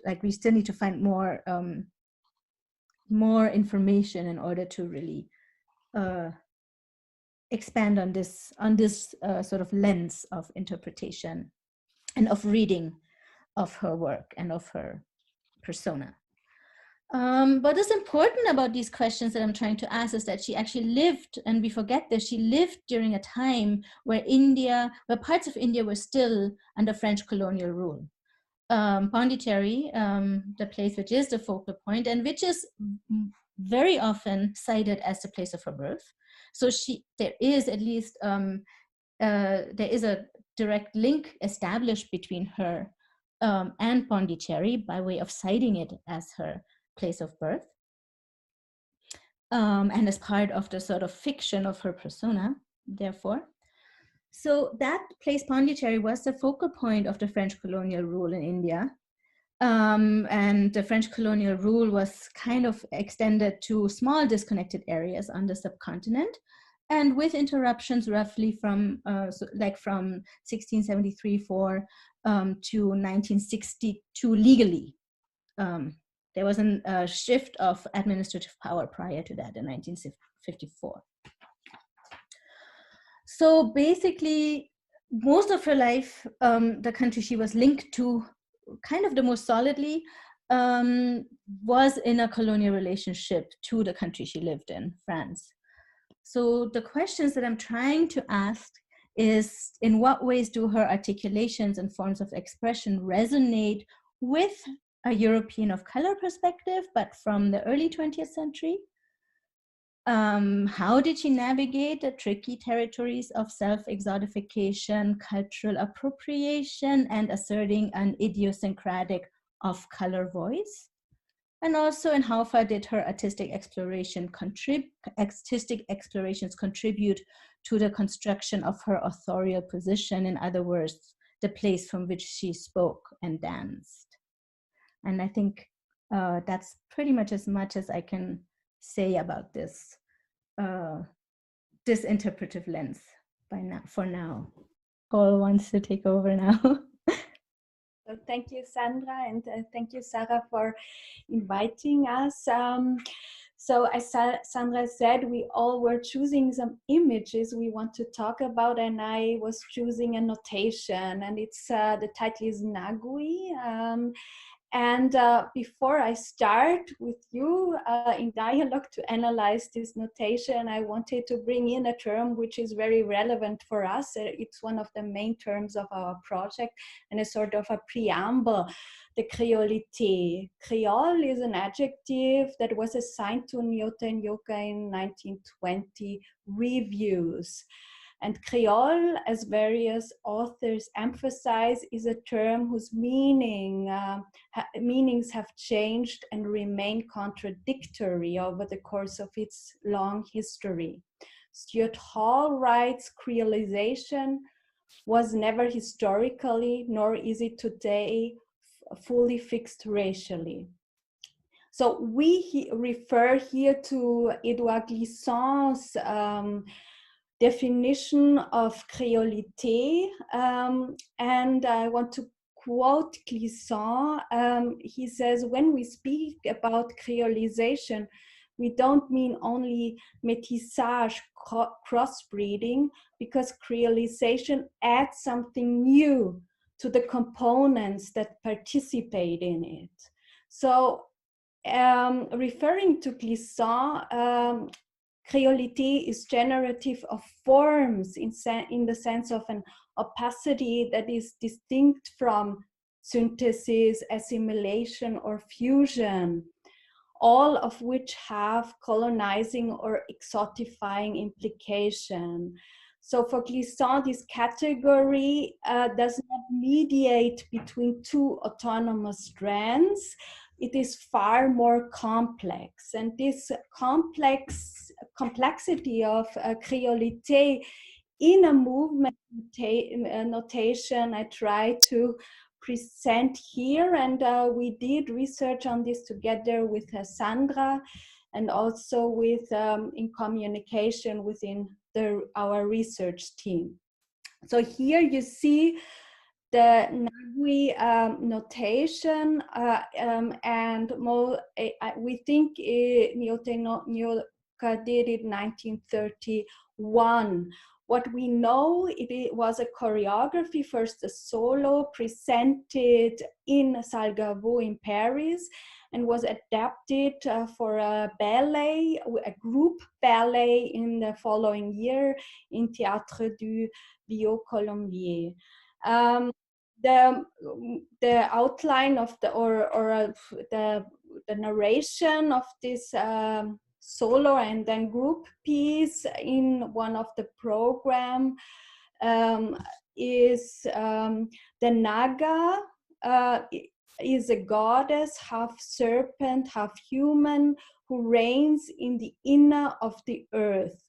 more information in order to really expand on this sort of lens of interpretation and of reading of her work and of her persona. What is important about these questions that I'm trying to ask is that she actually lived, and we forget this, she lived during a time where parts of India were still under French colonial rule. Pondicherry, the place which is the focal point and which is very often cited as the place of her birth. So there is at least, there is a direct link established between her and Pondicherry by way of citing it as her place of birth, and as part of the sort of fiction of her persona, therefore. So that place, Pondicherry, was the focal point of the French colonial rule in India. And the French colonial rule was kind of extended to small disconnected areas on the subcontinent, and with interruptions roughly from 1673 to 1962 legally. There was a shift of administrative power prior to that in 1954. So basically, most of her life, the country she was linked to kind of the most solidly was in a colonial relationship to the country she lived in, France. So the questions that I'm trying to ask is, in what ways do her articulations and forms of expression resonate with a European of color perspective, but from the early 20th century? How did she navigate the tricky territories of self-exotification, cultural appropriation, and asserting an idiosyncratic of-color voice? And also, in how far did her artistic explorations contribute to the construction of her authorial position, in other words, the place from which she spoke and danced? And I think that's pretty much as I can say about this this interpretive lens for now. Paul wants to take over now. So thank you, Sandra, and thank you, Sarah, for inviting us. So as Sandra said, we all were choosing some images we want to talk about, and I was choosing a notation, and it's the title is Nagui. And before I start with you in dialogue to analyze this notation, I wanted to bring in a term which is very relevant for us. It's one of the main terms of our project and a sort of a preamble, the creolité. Creole is an adjective that was assigned to Nyota and Yoka in 1920 reviews. And Creole, as various authors emphasize, is a term whose meanings have changed and remain contradictory over the course of its long history. Stuart Hall writes, Creolization was never historically, nor is it today, fully fixed racially. So we refer here to Edouard Glissant's definition of creolité, and I want to quote Glissant. He says, when we speak about creolization, we don't mean only métissage, crossbreeding, because creolization adds something new to the components that participate in it. So referring to Glissant, creolité is generative of forms in the sense of an opacity that is distinct from synthesis, assimilation, or fusion, all of which have colonizing or exotifying implication. So for Glissant, this category does not mediate between two autonomous strands, it is far more complex. And this complexity of créolité in a movement notation, I try to present here. And we did research on this together with Sandra, and also with in communication within our research team. So here you see the Nagui notation, and we think Nyoka did it in 1931. What we know, it was a choreography, first a solo presented in Salgavo in Paris, and was adapted for a ballet, a group ballet in the following year in Théâtre du Vieux-Colombier. The outline of the narration of this solo and then group piece in one of the program is the Naga is a goddess, half serpent, half human, who reigns in the inner of the earth.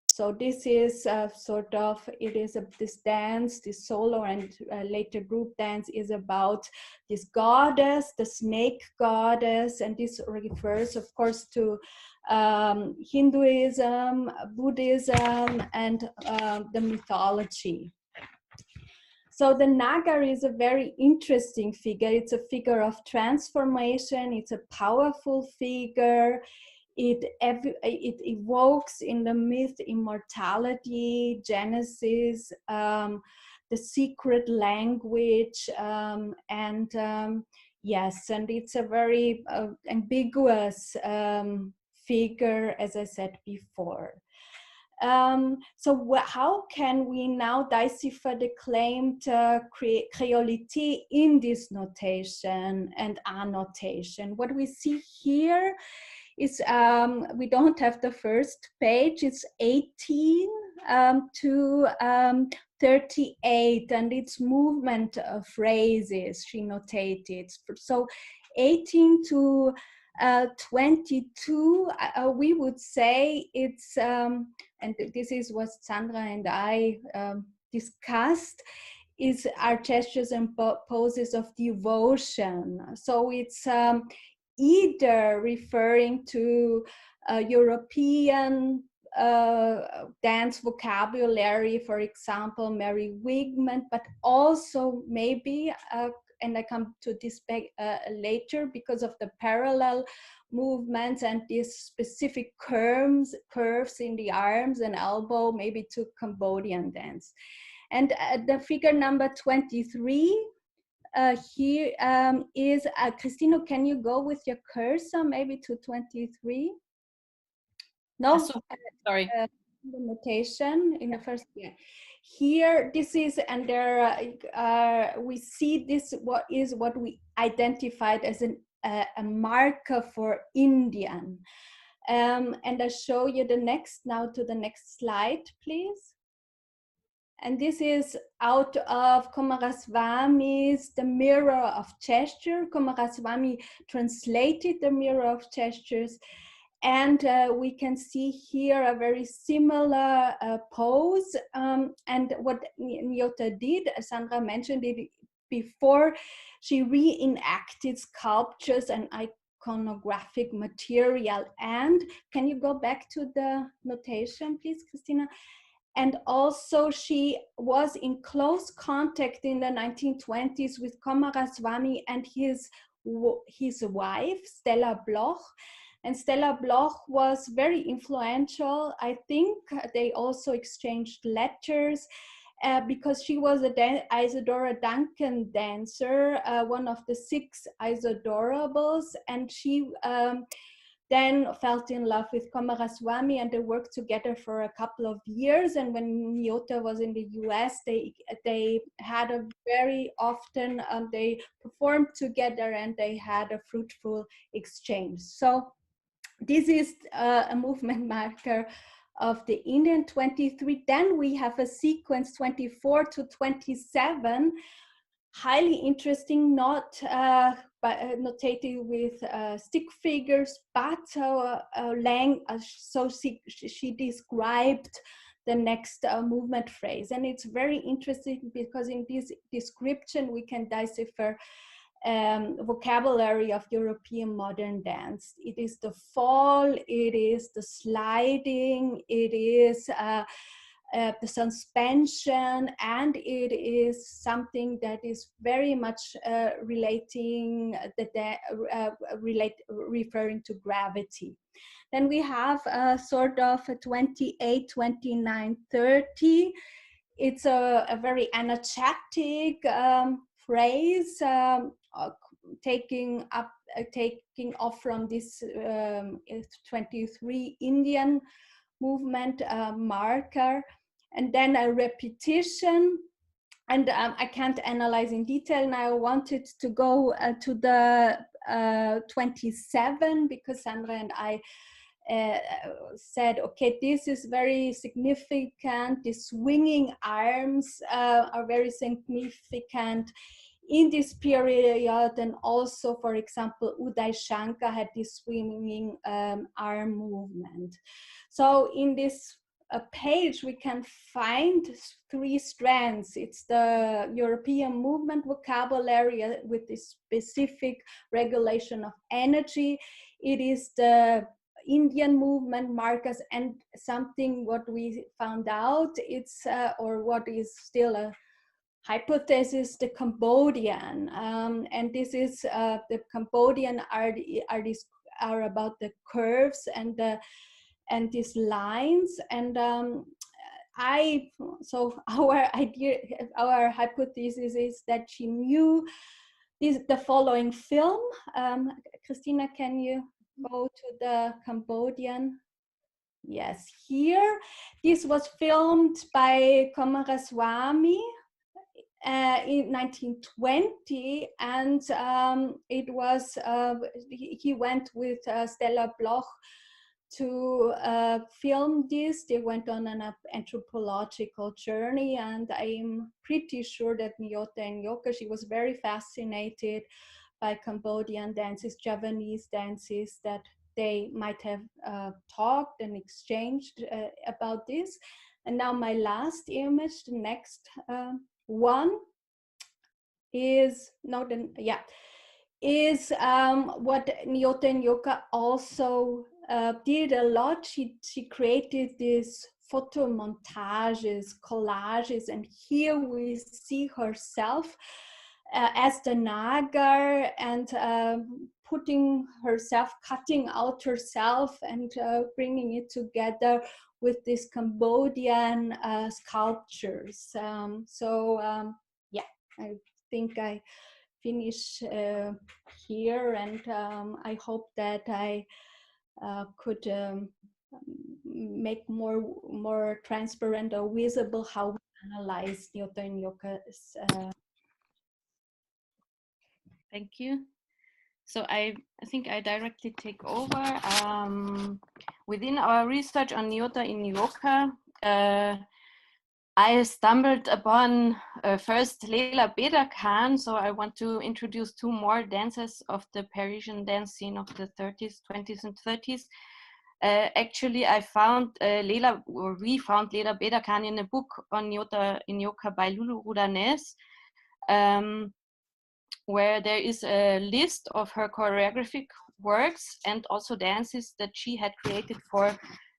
So this is sort of, this dance, this solo and later group dance is about this goddess, the snake goddess, and this refers, of course, to Hinduism, Buddhism, and the mythology. So the Naga is a very interesting figure. It's a figure of transformation. It's a powerful figure. It evokes in the myth immortality, Genesis, the secret language, and yes, and it's a very ambiguous figure, as I said before. So how can we now decipher the claimed créolité in this notation and annotation? What we see here is, we don't have the first page, it's 18 to 38, and it's movement of phrases she notated. So 18 to 22, we would say it's, and this is what Sandra and I discussed, are gestures and poses of devotion. So it's either referring to European dance vocabulary, for example, Mary Wigman, but also maybe, and I come to this back later, because of the parallel movements and these specific curves in the arms and elbow, maybe to Cambodian dance. And the figure number 23 here is, Christina, can you go with your cursor maybe to 23? No, sorry. The notation in the first, yeah. Here, this is, and there we see this, what we identified as a marker for Indian. And I show you the next, now to the next slide, please. And this is out of Kumaraswamy's The Mirror of Gesture. Kumaraswamy translated The Mirror of Gestures. And we can see here a very similar pose. And what Nyota did, as Sandra mentioned it before, she reenacted sculptures and iconographic material. And can you go back to the notation, please, Christina? And also she was in close contact in the 1920s with Kumaraswamy and his wife, Stella Bloch. And Stella Bloch was very influential. I think they also exchanged letters because she was a Isadora Duncan dancer, one of the 6 Isadorables, and she then fell in love with Kumaraswamy, and they worked together for a couple of years. And when Nyota was in the US, they had a very often, they performed together and they had a fruitful exchange. So this is a movement marker of the Indian 23. Then we have a sequence 24 to 27, highly interesting, not notated with stick figures, but so she described the next movement phrase. And it's very interesting because in this description we can decipher vocabulary of European modern dance. It is the fall, it is the sliding, it is the suspension, and it is something that is very much referring to gravity. Then we have a sort of a 28, 29, 30. It's a very energetic phrase, taking off from this 23 Indian movement marker, and then a repetition. And I can't analyze in detail now. I wanted to go to the 27 because Sandra and I said, okay, this is very significant. The swinging arms are very significant in this period, and also, for example, Uday Shankar had this swinging arm movement. So in this page, we can find three strands. It's the European movement vocabulary with this specific regulation of energy. It is the Indian movement markers, and something what we found out, it's or what is still a hypothesis, the Cambodian, and this is the Cambodian are about the curves and these lines, and so our hypothesis is that she knew the following film. Christina, can you go to the Cambodian? Yes, here. This was filmed by Kumaraswamy in 1920, and it was he went with Stella Bloch to film this. They went on an anthropological journey, and I'm pretty sure that Nyota and Nyoka, she was very fascinated by Cambodian dances, Javanese dances, that they might have talked and exchanged about this. And now my last image, the next one is what Nyota and Nyoka also did a lot. She created these photo montages, collages, and here we see herself as the Nagar, and putting herself, cutting out herself and bringing it together with these Cambodian sculptures. Yeah, I think I finish here, and I hope that I could make more transparent or visible how we analyze Nyota and Nyoka's. Thank you. So I think I directly take over. Within our research on Nyota and Nyoka, I stumbled upon first Leila Bedakan, so I want to introduce two more dancers of the Parisian dance scene of the 30s, 20s and 30s. Actually, we found Leila Bedakan in a book on Nyota and Nyoka by Lulu Rudanes, where there is a list of her choreographic works and also dances that she had created for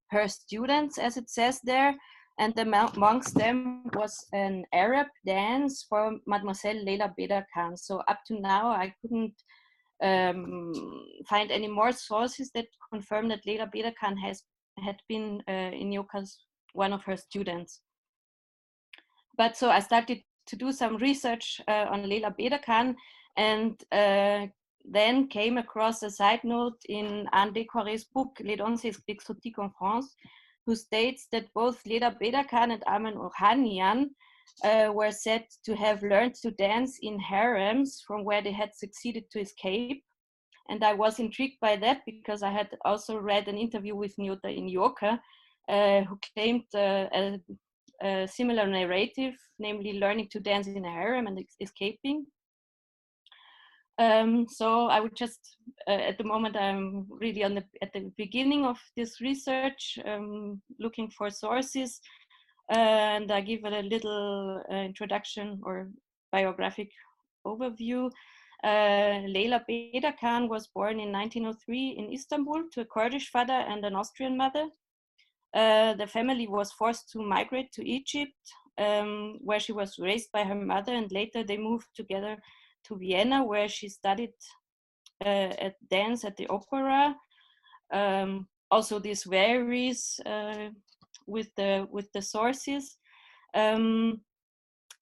her students, as it says there. And amongst them was an Arab dance for Mademoiselle Leila Bedakan. So up to now, I couldn't find any more sources that confirm that Leila Bedakan had been in Nyoka's one of her students. But so I started to do some research on Leila Bedakan, and then came across a side note in Anne Décoré's book Les danses exotiques en France, who states that both Leila Bedakan and Armen Ohanian were said to have learned to dance in harems from where they had succeeded to escape. And I was intrigued by that because I had also read an interview with Nyota and Nyoka, who claimed a similar narrative, namely learning to dance in a harem and escaping. So I would just, at the moment, I'm really at the beginning of this research, looking for sources, and I give it a little introduction or biographic overview. Leyla Bedakan was born in 1903 in Istanbul to a Kurdish father and an Austrian mother. The family was forced to migrate to Egypt, where she was raised by her mother, and later they moved together to Vienna, where she studied at dance at the opera. Also, this varies with the sources,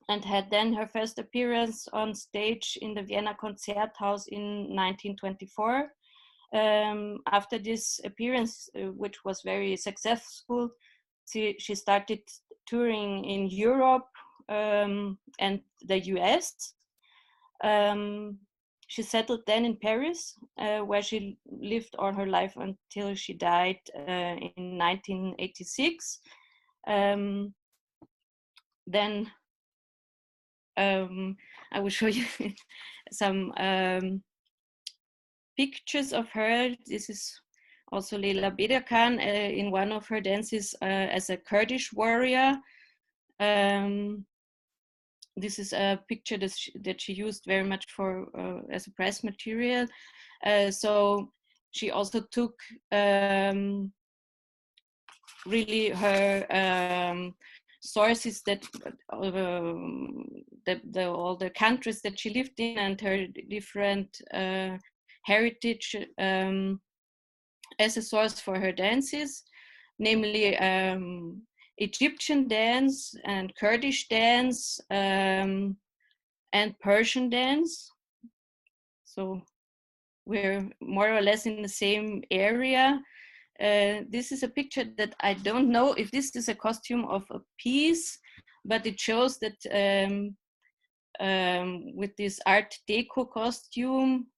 and had then her first appearance on stage in the Vienna Concerthaus in 1924. After this appearance, which was very successful, she started touring in Europe and the US. She settled then in Paris, where she lived all her life until she died in 1986. Then I will show you some pictures of her. This is also Leyla Bedakan in one of her dances as a Kurdish warrior. This is a picture that she used very much for as a press material. So she also took really her sources that all the countries that she lived in and her different heritage as a source for her dances, namely Egyptian dance and Kurdish dance and Persian dance. So we're more or less in the same area. This is a picture that I don't know if this is a costume of a piece, but it shows that with this Art Deco costume,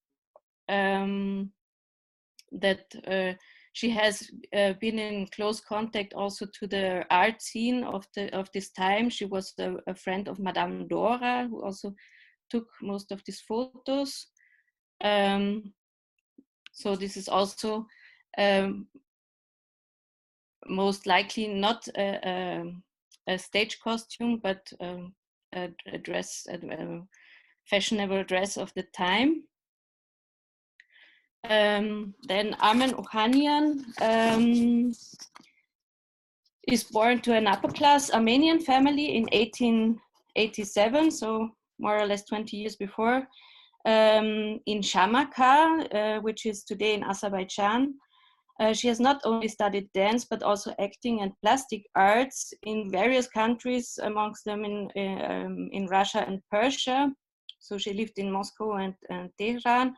that she has been in close contact also to the art scene of this time. She was a friend of Madame Dora, who also took most of these photos. So this is also most likely not a stage costume, but a dress, a fashionable dress of the time. Then Armen Ohanian is born to an upper class Armenian family in 1887, so more or less 20 years before, in Shamakha, which is today in Azerbaijan. She has not only studied dance, but also acting and plastic arts in various countries, amongst them in Russia and Persia. So she lived in Moscow and Tehran.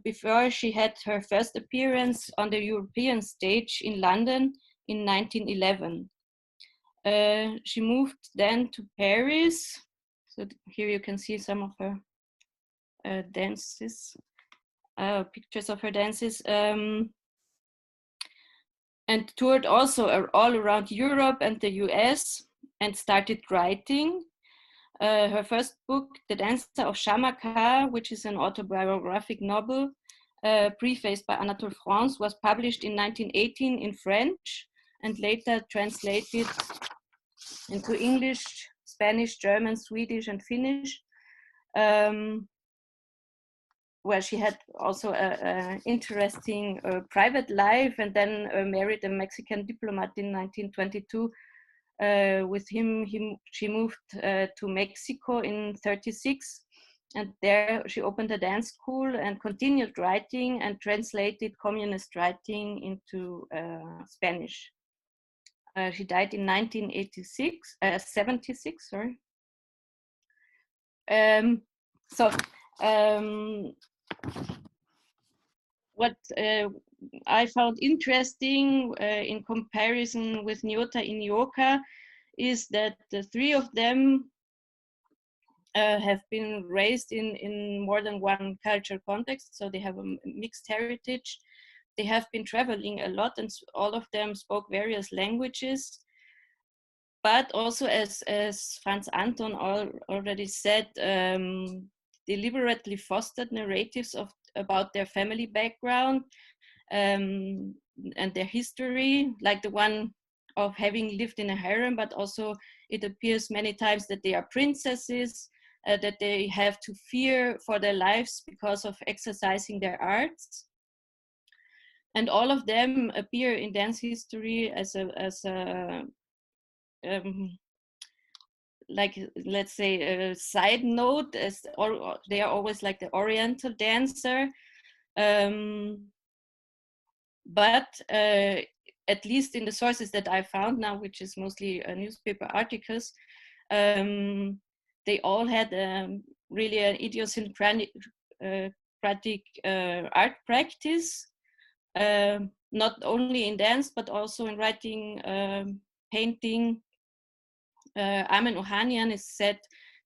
Before she had her first appearance on the European stage in London in 1911. She moved then to Paris. So here you can see some of her dances, pictures of her dances, and toured also all around Europe and the US, and started writing. Her first book, The Dancer of Shamakha, which is an autobiographic novel prefaced by Anatole France, was published in 1918 in French and later translated into English, Spanish, German, Swedish, and Finnish, where she had also an interesting private life, and then married a Mexican diplomat in 1922. With him, she moved to Mexico in 1936, and there she opened a dance school and continued writing and translated communist writing into Spanish. She died in 1976, sorry. What I found interesting in comparison with Nyota Inyoka is that the three of them have been raised in more than one cultural context, so they have a mixed heritage. They have been traveling a lot, and all of them spoke various languages. but also, as Franz Anton already said, deliberately fostered narratives about their family background and their history, like the one of having lived in a harem, but also it appears many times that they are princesses, that they have to fear for their lives because of exercising their arts. And all of them appear in dance history as a like, let's say, a side note, as they are always like the Oriental dancer. But at least in the sources that I found now, which is mostly newspaper articles, they all had really an idiosyncratic art practice, not only in dance, but also in writing, painting. Armen Ohanian is said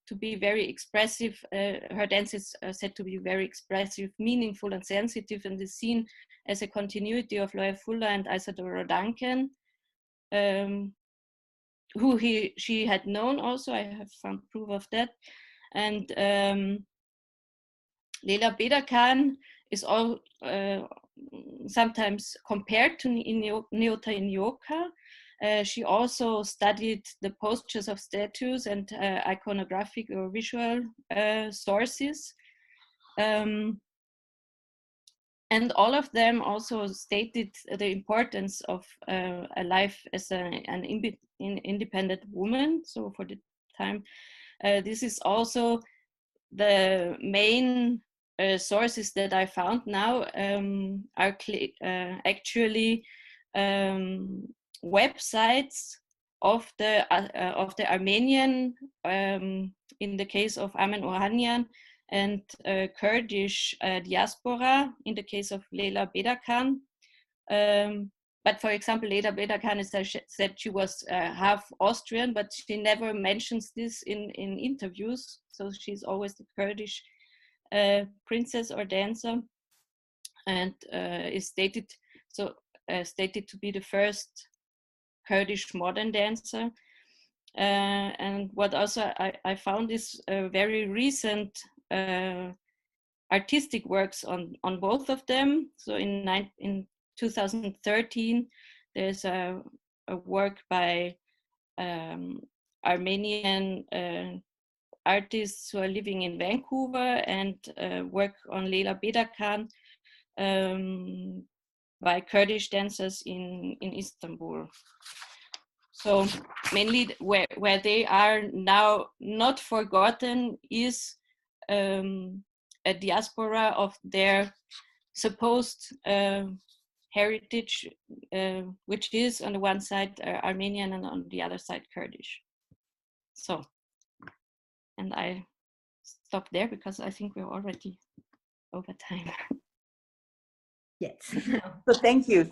to be very expressive. Her dance is said to be very expressive, meaningful, and sensitive, and is seen as a continuity of Loya Fuller and Isadora Duncan, who she had known also. I have found proof of that. And Leila Bedakan is all sometimes compared to Nyota Nyoka. She also studied the postures of statues and iconographic or visual sources. And all of them also stated the importance of a life as an independent woman. So for the time, this is also the main sources that I found now are actually websites of the Armenian, in the case of Armen Ohanian, and Kurdish diaspora in the case of Leila Bedakan. But for example, Leila Bedakan said she was half Austrian, but she never mentions this in interviews. So she's always the Kurdish princess or dancer, and is stated to be the first Kurdish modern dancer. And what also I found is very recent artistic works on both of them. So in 2013, there's a work by Armenian artists who are living in Vancouver, and work on Leila Bedakan by Kurdish dancers in Istanbul. So mainly where they are now not forgotten is a diaspora of their supposed heritage, which is on the one side Armenian and on the other side Kurdish. So, and I stop there because I think we're already over time. Yes. So thank you to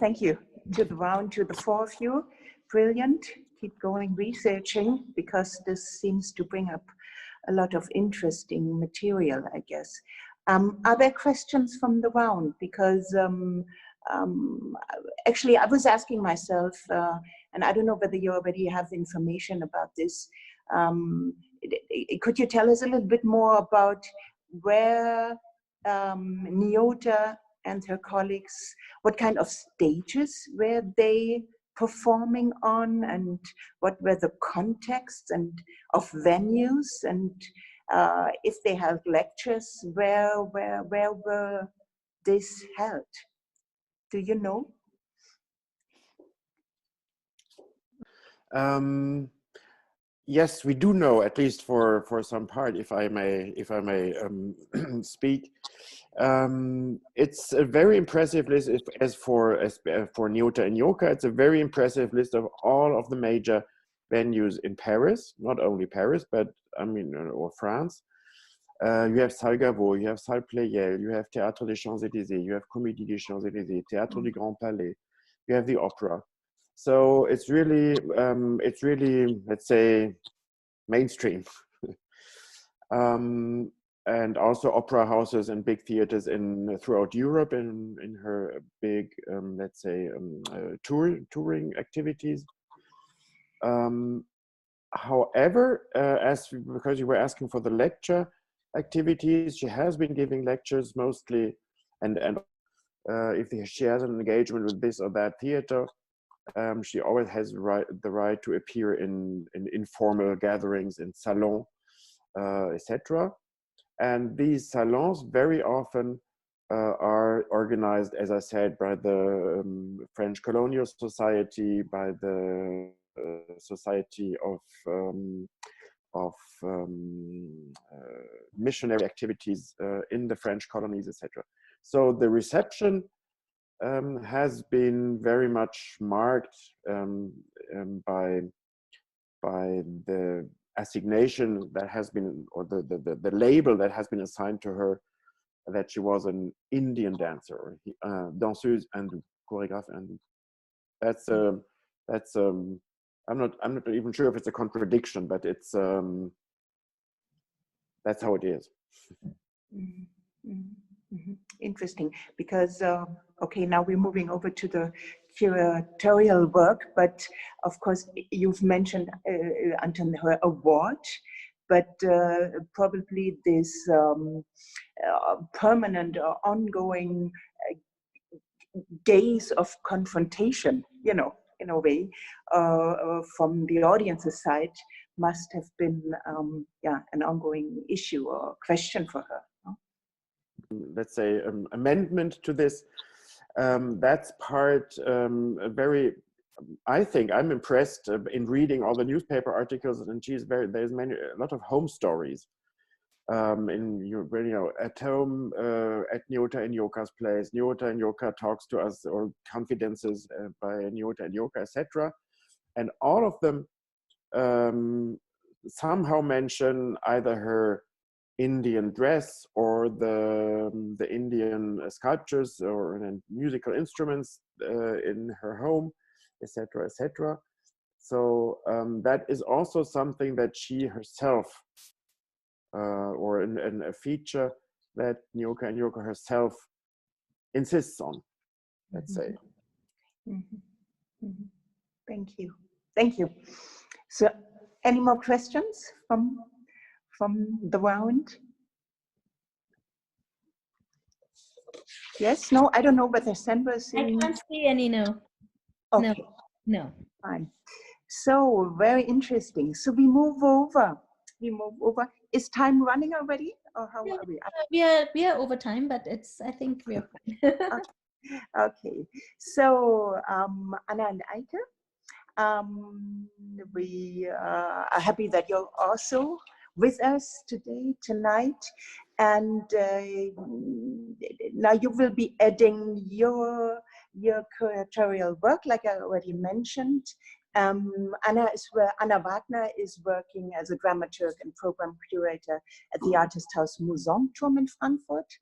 the four of you. Brilliant. Keep going researching, because this seems to bring up a lot of interesting material, I guess. Are there questions from the round? Because actually I was asking myself, and I don't know whether you already have information about this. Could you tell us a little bit more about where Nyota and her colleagues, what kind of stages were they performing on, and what were the contexts and of venues, and if they held lectures, where were this held? Do you know? Yes, we do know, at least for some part, if I may speak. It's a very impressive list. As for Nyota and Nyoka, it's a very impressive list of all of the major venues in Paris, not only Paris, but I mean, or France. You have Salle Gaveau, you have Salle Pleyel, you have Théâtre des Champs-Élysées, you have Comédie des Champs-Élysées, Théâtre du Grand Palais, you have the opera. So it's really, let's say, mainstream. And also opera houses and big theaters throughout Europe in her big, let's say, touring activities. However, because you were asking for the lecture activities, she has been giving lectures mostly, and if she has an engagement with this or that theater, she always has the right to appear in informal gatherings, in salons, etc. And these salons very often are organized, as I said, by the French Colonial Society, by the Society of missionary activities in the French colonies, etc. So the reception has been very much marked by the assignation that has been, or the label that has been assigned to her, that she was an Indian dancer, danseuse and choreographe, and that's I'm not even sure if it's a contradiction, but it's that's how it is. Mm-hmm. Mm-hmm. Interesting, because okay, now we're moving over to the curatorial work, but of course you've mentioned Anton, her award, but probably this permanent or ongoing days of confrontation, you know, in a way, from the audience's side, must have been yeah, an ongoing issue or question for her. No? Let's say amendment to this. That's part very. I think I'm impressed in reading all the newspaper articles, and there's a lot of home stories. At home, at Nyota and Yoka's place, Nyota and Yoka talks to us, or confidences by Nyota and Yoka, etc. And all of them somehow mention either her Indian dress or the Indian sculptures or musical instruments in her home, etc., etc. So that is also something that she herself, or in a feature that Nyoka and Yoka herself insists on, let's say. Mm-hmm. Mm-hmm. Thank you. Thank you. So, any more questions from the round? Yes, no, I don't know whether Sandra is I can't see any, no. Okay. No. Fine. So, very interesting. So we move over. Is time running already? Or how are we? We are over time, but I think we are fine. Okay. So, Anna and Eike, we are happy that you're also with us today, tonight, and now you will be adding your curatorial work, like I already mentioned. Anna Wagner is working as a dramaturg and program curator at the Artist House Musanturm in Frankfurt,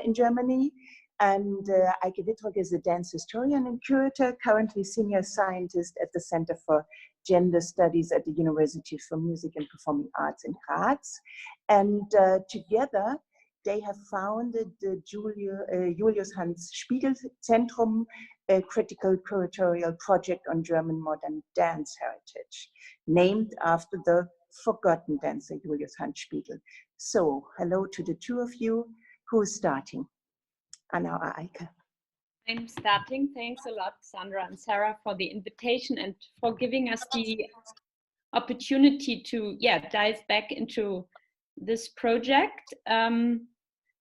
in Germany. And Eike Wittrock is a dance historian and curator, currently senior scientist at the Center for Gender Studies at the University for Music and Performing Arts in Graz. And together, they have founded the Julius Hans Spiegel Zentrum, a critical curatorial project on German modern dance heritage, named after the forgotten dancer Julius Hans Spiegel. So, hello to the two of you. Who's starting? Anna or Eike? I'm starting. Thanks a lot, Sandra and Sarah, for the invitation and for giving us the opportunity to dive back into this project.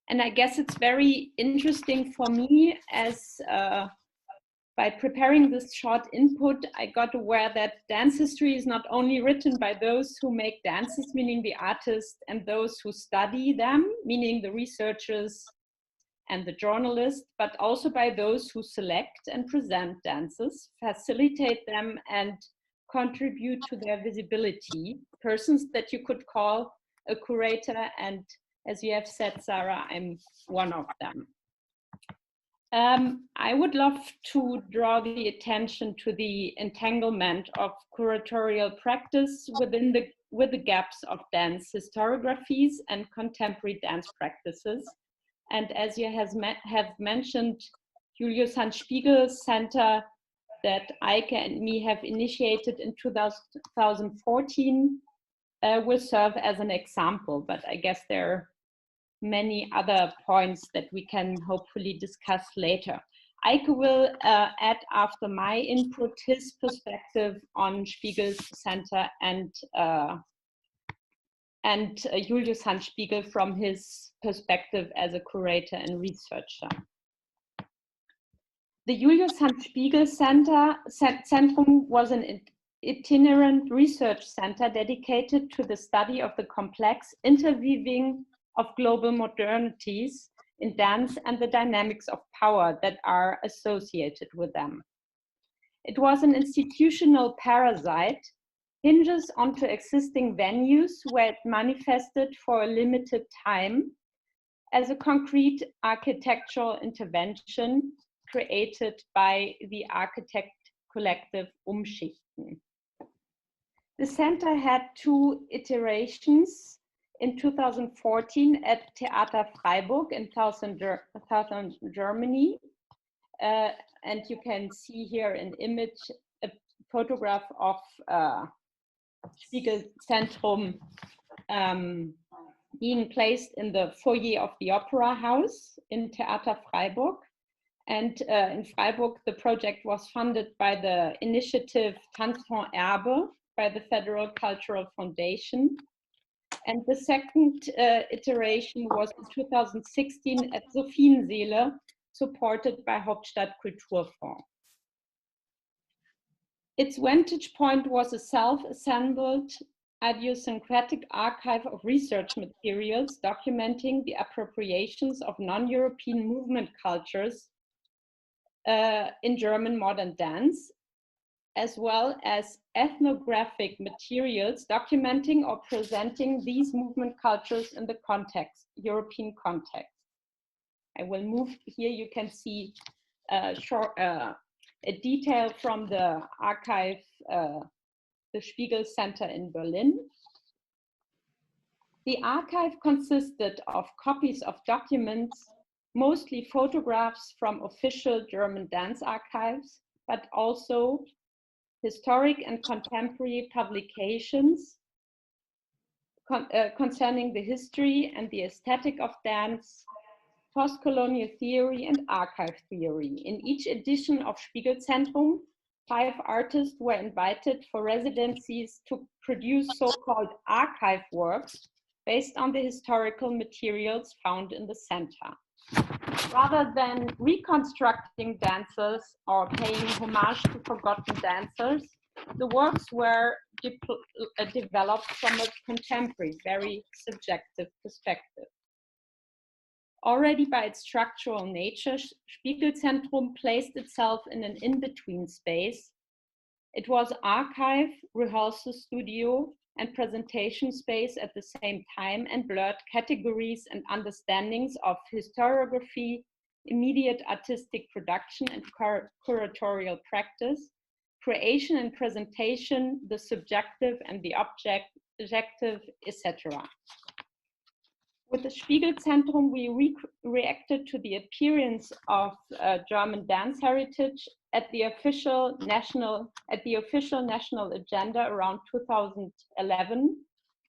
And I guess it's very interesting for me, as by preparing this short input, I got aware that dance history is not only written by those who make dances, meaning the artists, and those who study them, meaning the researchers and the journalists, but also by those who select and present dances, facilitate them, and contribute to their visibility, persons that you could call a curator, and as you have said, Sarah, I'm one of them. I would love to draw the attention to the entanglement of curatorial practice with the gaps of dance historiographies and contemporary dance practices. And as you have mentioned, Julius Hans Spiegel Center that Eike and me have initiated in 2014 will serve as an example, but I guess there are many other points that we can hopefully discuss later. Eike will add after my input his perspective on Spiegel's center and Julius Hans Spiegel from his perspective as a curator and researcher. The Julius Hans Spiegel Centrum was an itinerant research center dedicated to the study of the complex interweaving of global modernities in dance and the dynamics of power that are associated with them. It was an institutional parasite, hinges onto existing venues where it manifested for a limited time as a concrete architectural intervention created by the architect collective Umschichten. The center had two iterations in 2014 at Theater Freiburg in southern Germany. And you can see here an image, a photograph of Spiegel Centrum being placed in the foyer of the Opera House in Theater Freiburg. And in Freiburg, the project was funded by the initiative Tanzfonds Erbe by the Federal Cultural Foundation. And the second iteration was in 2016 at Sophienseele, supported by Hauptstadt Kulturfonds. Its vantage point was a self-assembled idiosyncratic archive of research materials documenting the appropriations of non-European movement cultures in German modern dance, as well as ethnographic materials documenting or presenting these movement cultures in the context, European context. I will move here, you can see a detail from the archive, the Spiegel Center in Berlin. The archive consisted of copies of documents, mostly photographs from official German dance archives, but also historic and contemporary publications concerning the history and the aesthetic of dance, post-colonial theory and archive theory. In each edition of Spiegel Centrum, 5 artists were invited for residencies to produce so-called archive works based on the historical materials found in the center. Rather than reconstructing dancers or paying homage to forgotten dancers, the works were developed from a contemporary, very subjective perspective. Already by its structural nature, Spiegel Centrum placed itself in an in-between space. It was archive, rehearsal studio, and presentation space at the same time, and blurred categories and understandings of historiography, immediate artistic production and curatorial practice, creation and presentation, the subjective and the objective, etc. With the Spiegel Centrum, we reacted to the appearance of German dance heritage at the official national agenda around 2011,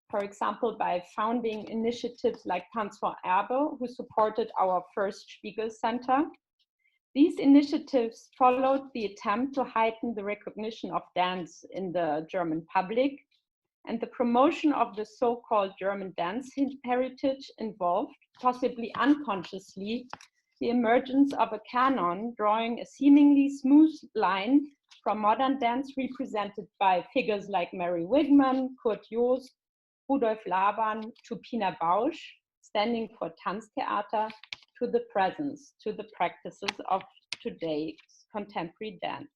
for example, by founding initiatives like Tanzfonds Erbe, who supported our first Spiegel Center. These initiatives followed the attempt to heighten the recognition of dance in the German public, and the promotion of the so-called German dance heritage involved, possibly unconsciously, the emergence of a canon drawing a seemingly smooth line from modern dance represented by figures like Mary Wigman, Kurt Joost, Rudolf Laban, to Pina Bausch, standing for Tanztheater, to the presence, to the practices of today's contemporary dance.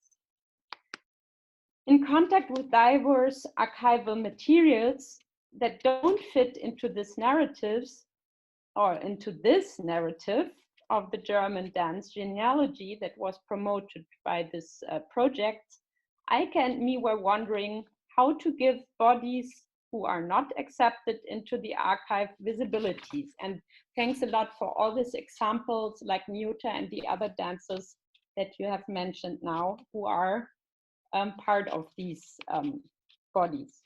In contact with diverse archival materials that don't fit into this narratives or into this narrative of the German dance genealogy that was promoted by this project, Eike and me were wondering how to give bodies who are not accepted into the archive visibilities. And thanks a lot for all these examples like Nyota and the other dancers that you have mentioned now, who are part of these bodies.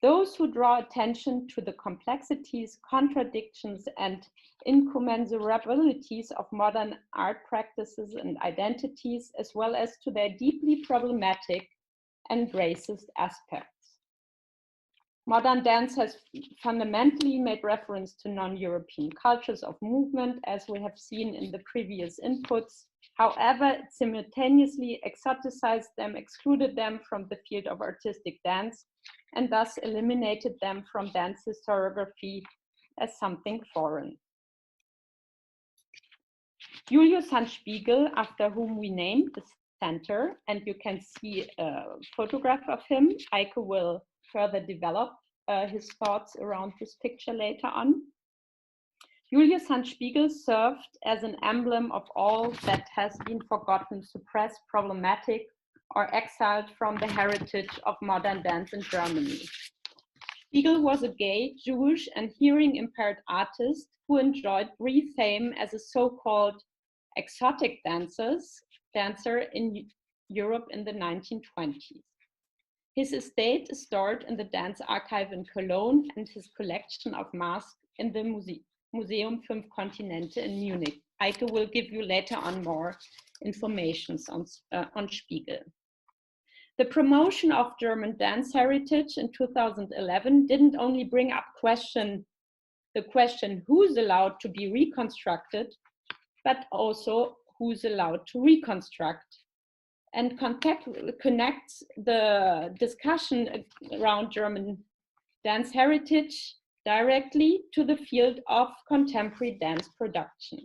Those who draw attention to the complexities, contradictions, and incommensurabilities of modern art practices and identities, as well as to their deeply problematic and racist aspects. Modern dance has fundamentally made reference to non-European cultures of movement, as we have seen in the previous inputs. However, it simultaneously exoticized them, excluded them from the field of artistic dance, and thus eliminated them from dance historiography as something foreign. Julius Handspiegel, after whom we named the center, and you can see a photograph of him. Eike will further develop his thoughts around this picture later on. Julius Handspiegel served as an emblem of all that has been forgotten, suppressed, problematic, or exiled from the heritage of modern dance in Germany. Spiegel was a gay, Jewish, and hearing-impaired artist who enjoyed brief fame as a so-called exotic dancer in Europe in the 1920s. His estate is stored in the Dance Archive in Cologne, and his collection of masks in the Museum Fünf Kontinente in Munich. Eike will give you later on more information on Spiegel. The promotion of German dance heritage in 2011 didn't only bring up the question who's allowed to be reconstructed, but also who's allowed to reconstruct, and connects the discussion around German dance heritage directly to the field of contemporary dance production.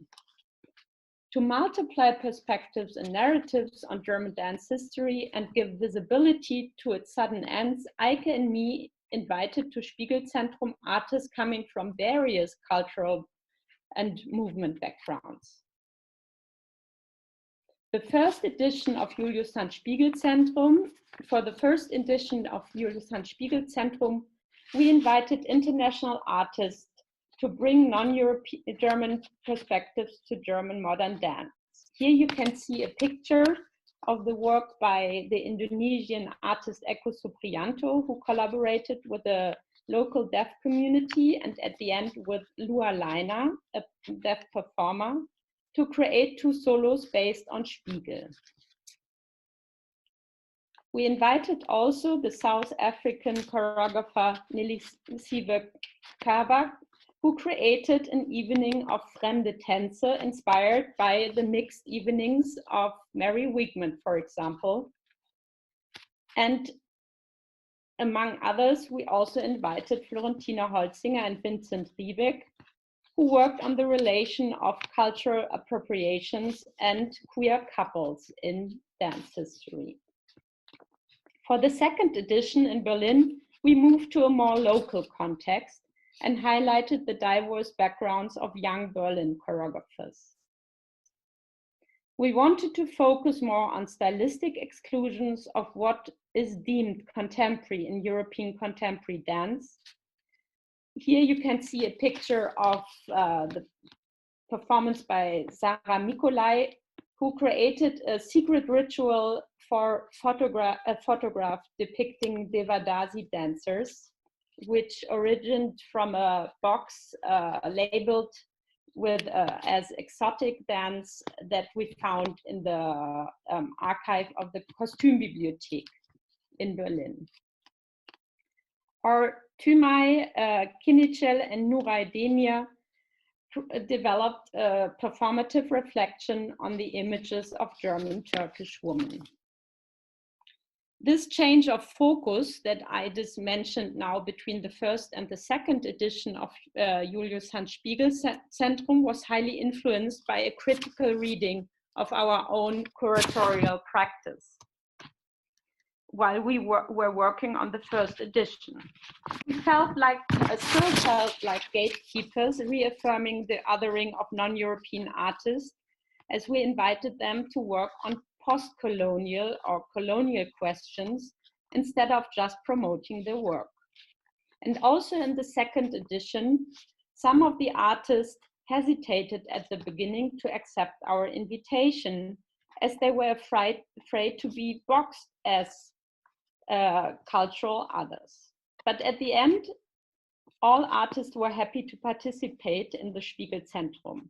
To multiply perspectives and narratives on German dance history and give visibility to its sudden ends, Eike and me invited to Spiegelzentrum artists coming from various cultural and movement backgrounds. The first edition of Julius Handspiegel-Zentrum, for the first edition of Julius Handspiegel-Zentrum, we invited international artists to bring non-European German perspectives to German modern dance. Here you can see a picture of the work by the Indonesian artist Eko Supriyanto, who collaborated with a local deaf community, and at the end with Lua Laina, a deaf performer, to create 2 solos based on Spiegel. We invited also the South African choreographer Nelisiwe Kabak, who created an evening of Fremde Tänze inspired by the mixed evenings of Mary Wigman, for example. And among others, we also invited Florentina Holzinger and Vincent Riebeck, who worked on the relation of cultural appropriations and queer couples in dance history. For the second edition in Berlin, we moved to a more local context and highlighted the diverse backgrounds of young Berlin choreographers. We wanted to focus more on stylistic exclusions of what is deemed contemporary in European contemporary dance. Here you can see a picture of the performance by Sarah Mikolai, who created a secret ritual for a photograph depicting Devadasi dancers, which originated from a box labeled with as exotic dance that we found in the archive of the Kostümbibliothek in Berlin. Or Tümay, Kinicel, and Nuray Demir developed a performative reflection on the images of German Turkish women. This change of focus that I just mentioned now between the first and the second edition of Julius Handspiegel-Zentrum was highly influenced by a critical reading of our own curatorial practice while we were working on the first edition. We still felt like gatekeepers, reaffirming the othering of non-European artists as we invited them to work on post-colonial or colonial questions instead of just promoting their work. And also in the second edition, some of the artists hesitated at the beginning to accept our invitation, as they were afraid to be boxed as cultural others. But at the end, all artists were happy to participate in the Spiegelzentrum,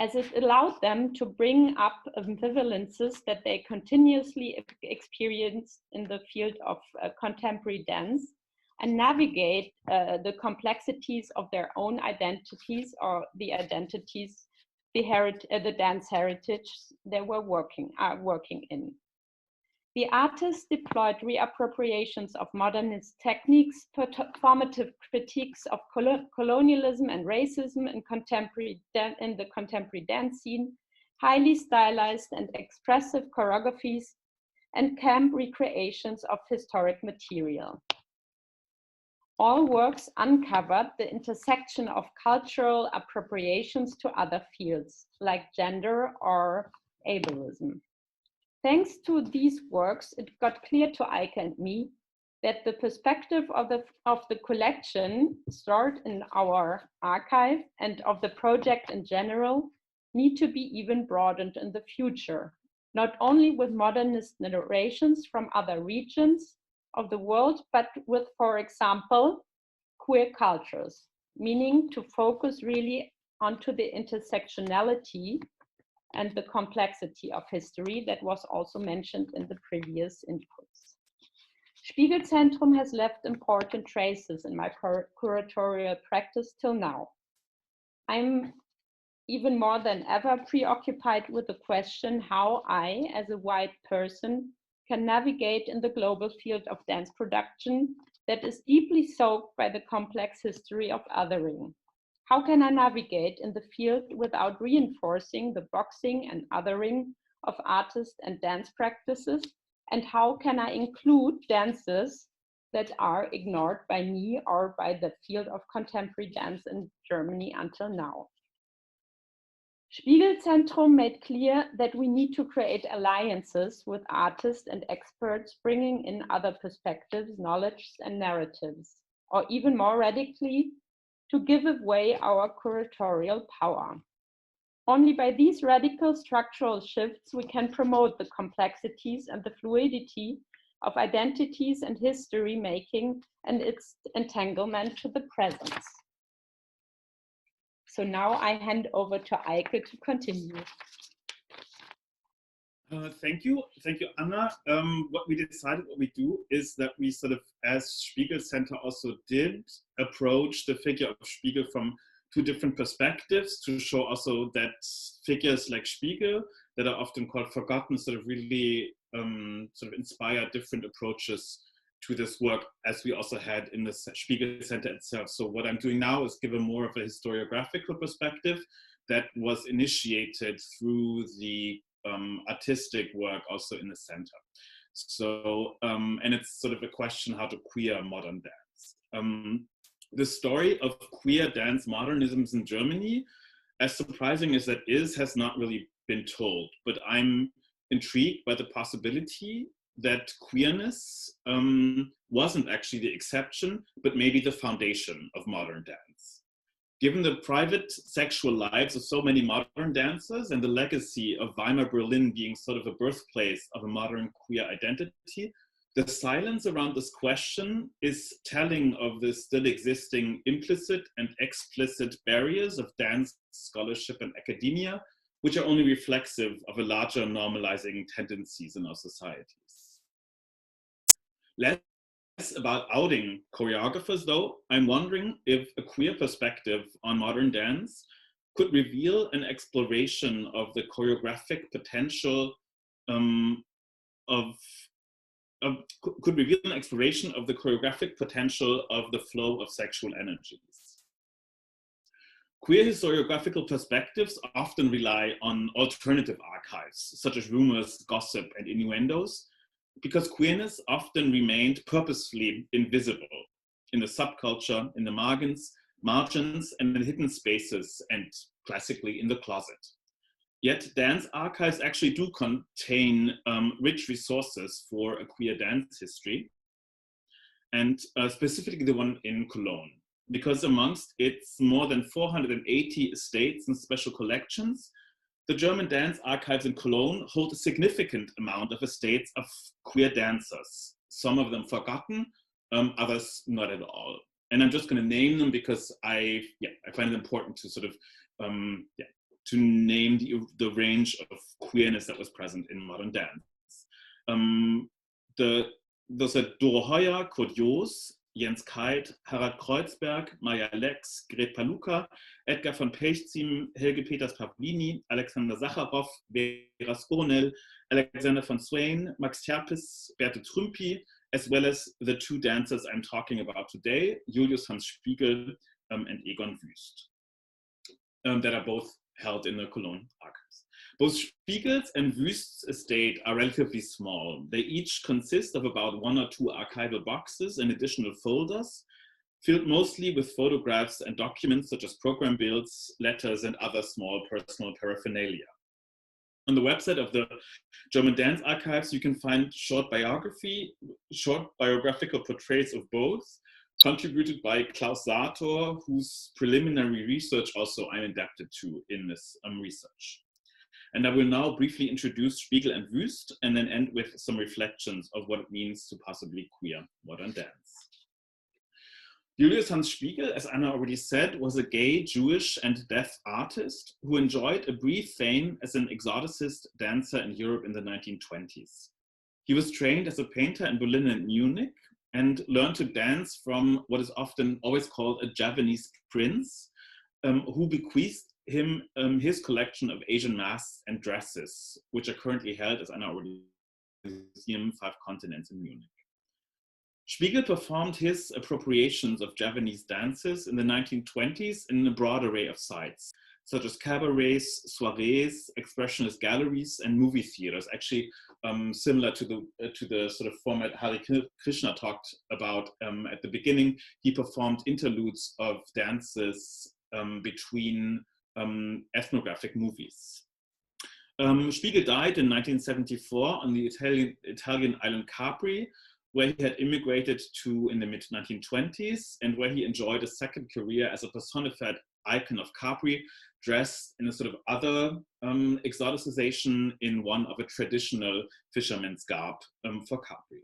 as it allowed them to bring up ambivalences that they continuously experience in the field of contemporary dance and navigate the complexities of their own identities or the identities, the dance heritage they were working in. The artists deployed reappropriations of modernist techniques, performative critiques of colonialism and racism in the contemporary dance scene, highly stylized and expressive choreographies, and camp recreations of historic material. All works uncovered the intersection of cultural appropriations to other fields, like gender or ableism. Thanks to these works, it got clear to Eike and me that the perspective of the collection stored in our archive and of the project in general need to be even broadened in the future, not only with modernist narrations from other regions of the world, but with, for example, queer cultures, meaning to focus really onto the intersectionality and the complexity of history that was also mentioned in the previous inputs. Spiegelzentrum has left important traces in my curatorial practice till now. I'm even more than ever preoccupied with the question how I, as a white person, can navigate in the global field of dance production that is deeply soaked by the complex history of othering. How can I navigate in the field without reinforcing the boxing and othering of artists and dance practices? And how can I include dances that are ignored by me or by the field of contemporary dance in Germany until now? Spiegelzentrum made clear that we need to create alliances with artists and experts, bringing in other perspectives, knowledge, and narratives, or even more radically, to give away our curatorial power. Only by these radical structural shifts we can promote the complexities and the fluidity of identities and history making and its entanglement to the present. So now I hand over to Eike to continue. Thank you, Anna. What we decided, what we do is that we sort of, as Spiegel Center also did, approach the figure of Spiegel from two different perspectives to show also that figures like Spiegel, that are often called forgotten, sort of really sort of inspire different approaches to this work, as we also had in the Spiegel Center itself. So what I'm doing now is give a more of a historiographical perspective that was initiated through the artistic work also in the center. So, and it's sort of a question how to queer modern dance. The story of queer dance modernisms in Germany, as surprising as that is, has not really been told, but I'm intrigued by the possibility that queerness wasn't actually the exception, but maybe the foundation of modern dance. Given the private sexual lives of so many modern dancers and the legacy of Weimar Berlin being sort of a birthplace of a modern queer identity, the silence around this question is telling of the still existing implicit and explicit barriers of dance scholarship and academia, which are only reflexive of a larger normalizing tendencies in our societies. Less about outing choreographers, though, I'm wondering if a queer perspective on modern dance could reveal an exploration of the choreographic potential could reveal an exploration of the choreographic potential of the flow of sexual energies. Queer historiographical perspectives often rely on alternative archives, such as rumors, gossip, and innuendos, because queerness often remained purposefully invisible in the subculture, in the margins, and in hidden spaces, and classically in the closet. Yet dance archives actually do contain rich resources for a queer dance history, and specifically the one in Cologne, because amongst its more than 480 estates and special collections, the German dance archives in Cologne hold a significant amount of estates of queer dancers, some of them forgotten, others not at all. And I'm just going to name them because I find it important to sort of to name the range of queerness that was present in modern dance. Those are Doro Heuer, Kurt Joos, Jens Keit, Harald Kreuzberg, Maja Lex, Gret Paluka, Edgar von Pechziem, Helge Peters Pavlini, Alexander Sacharow, Vera Skornel, Alexander von Swain, Max Terpis, Berthe Trümpi, as well as the two dancers I'm talking about today, Julius Hans Spiegel and Egon Wüst, that are both held in the Cologne archives. Both Spiegel's and Wüst's estate are relatively small. They each consist of about 1 or 2 archival boxes and additional folders, filled mostly with photographs and documents such as program bills, letters, and other small personal paraphernalia. On the website of the German Dance Archives, you can find short biographical portraits of both, contributed by Klaus Sator, whose preliminary research also I'm indebted to in this research. And I will now briefly introduce Spiegel and Wüst and then end with some reflections of what it means to possibly queer modern dance. Julius Hans Spiegel, as Anna already said, was a gay, Jewish, and deaf artist who enjoyed a brief fame as an exoticist dancer in Europe in the 1920s. He was trained as a painter in Berlin and Munich and learned to dance from what is often always called a Javanese prince, who bequeathed him his collection of Asian masks and dresses, which are currently held, as Anna already said, in the Museum 5 Continents in Munich. Spiegel performed his appropriations of Javanese dances in the 1920s in a broad array of sites, such as cabarets, soirees, expressionist galleries, and movie theaters, actually similar to the sort of format Hari Krishna talked about at the beginning. He performed interludes of dances between ethnographic movies. Spiegel died in 1974 on the Italian island Capri, where he had immigrated to in the mid-1920s and where he enjoyed a second career as a personified icon of Capri, dressed in a sort of other exoticization in one of a traditional fisherman's garb for Capri.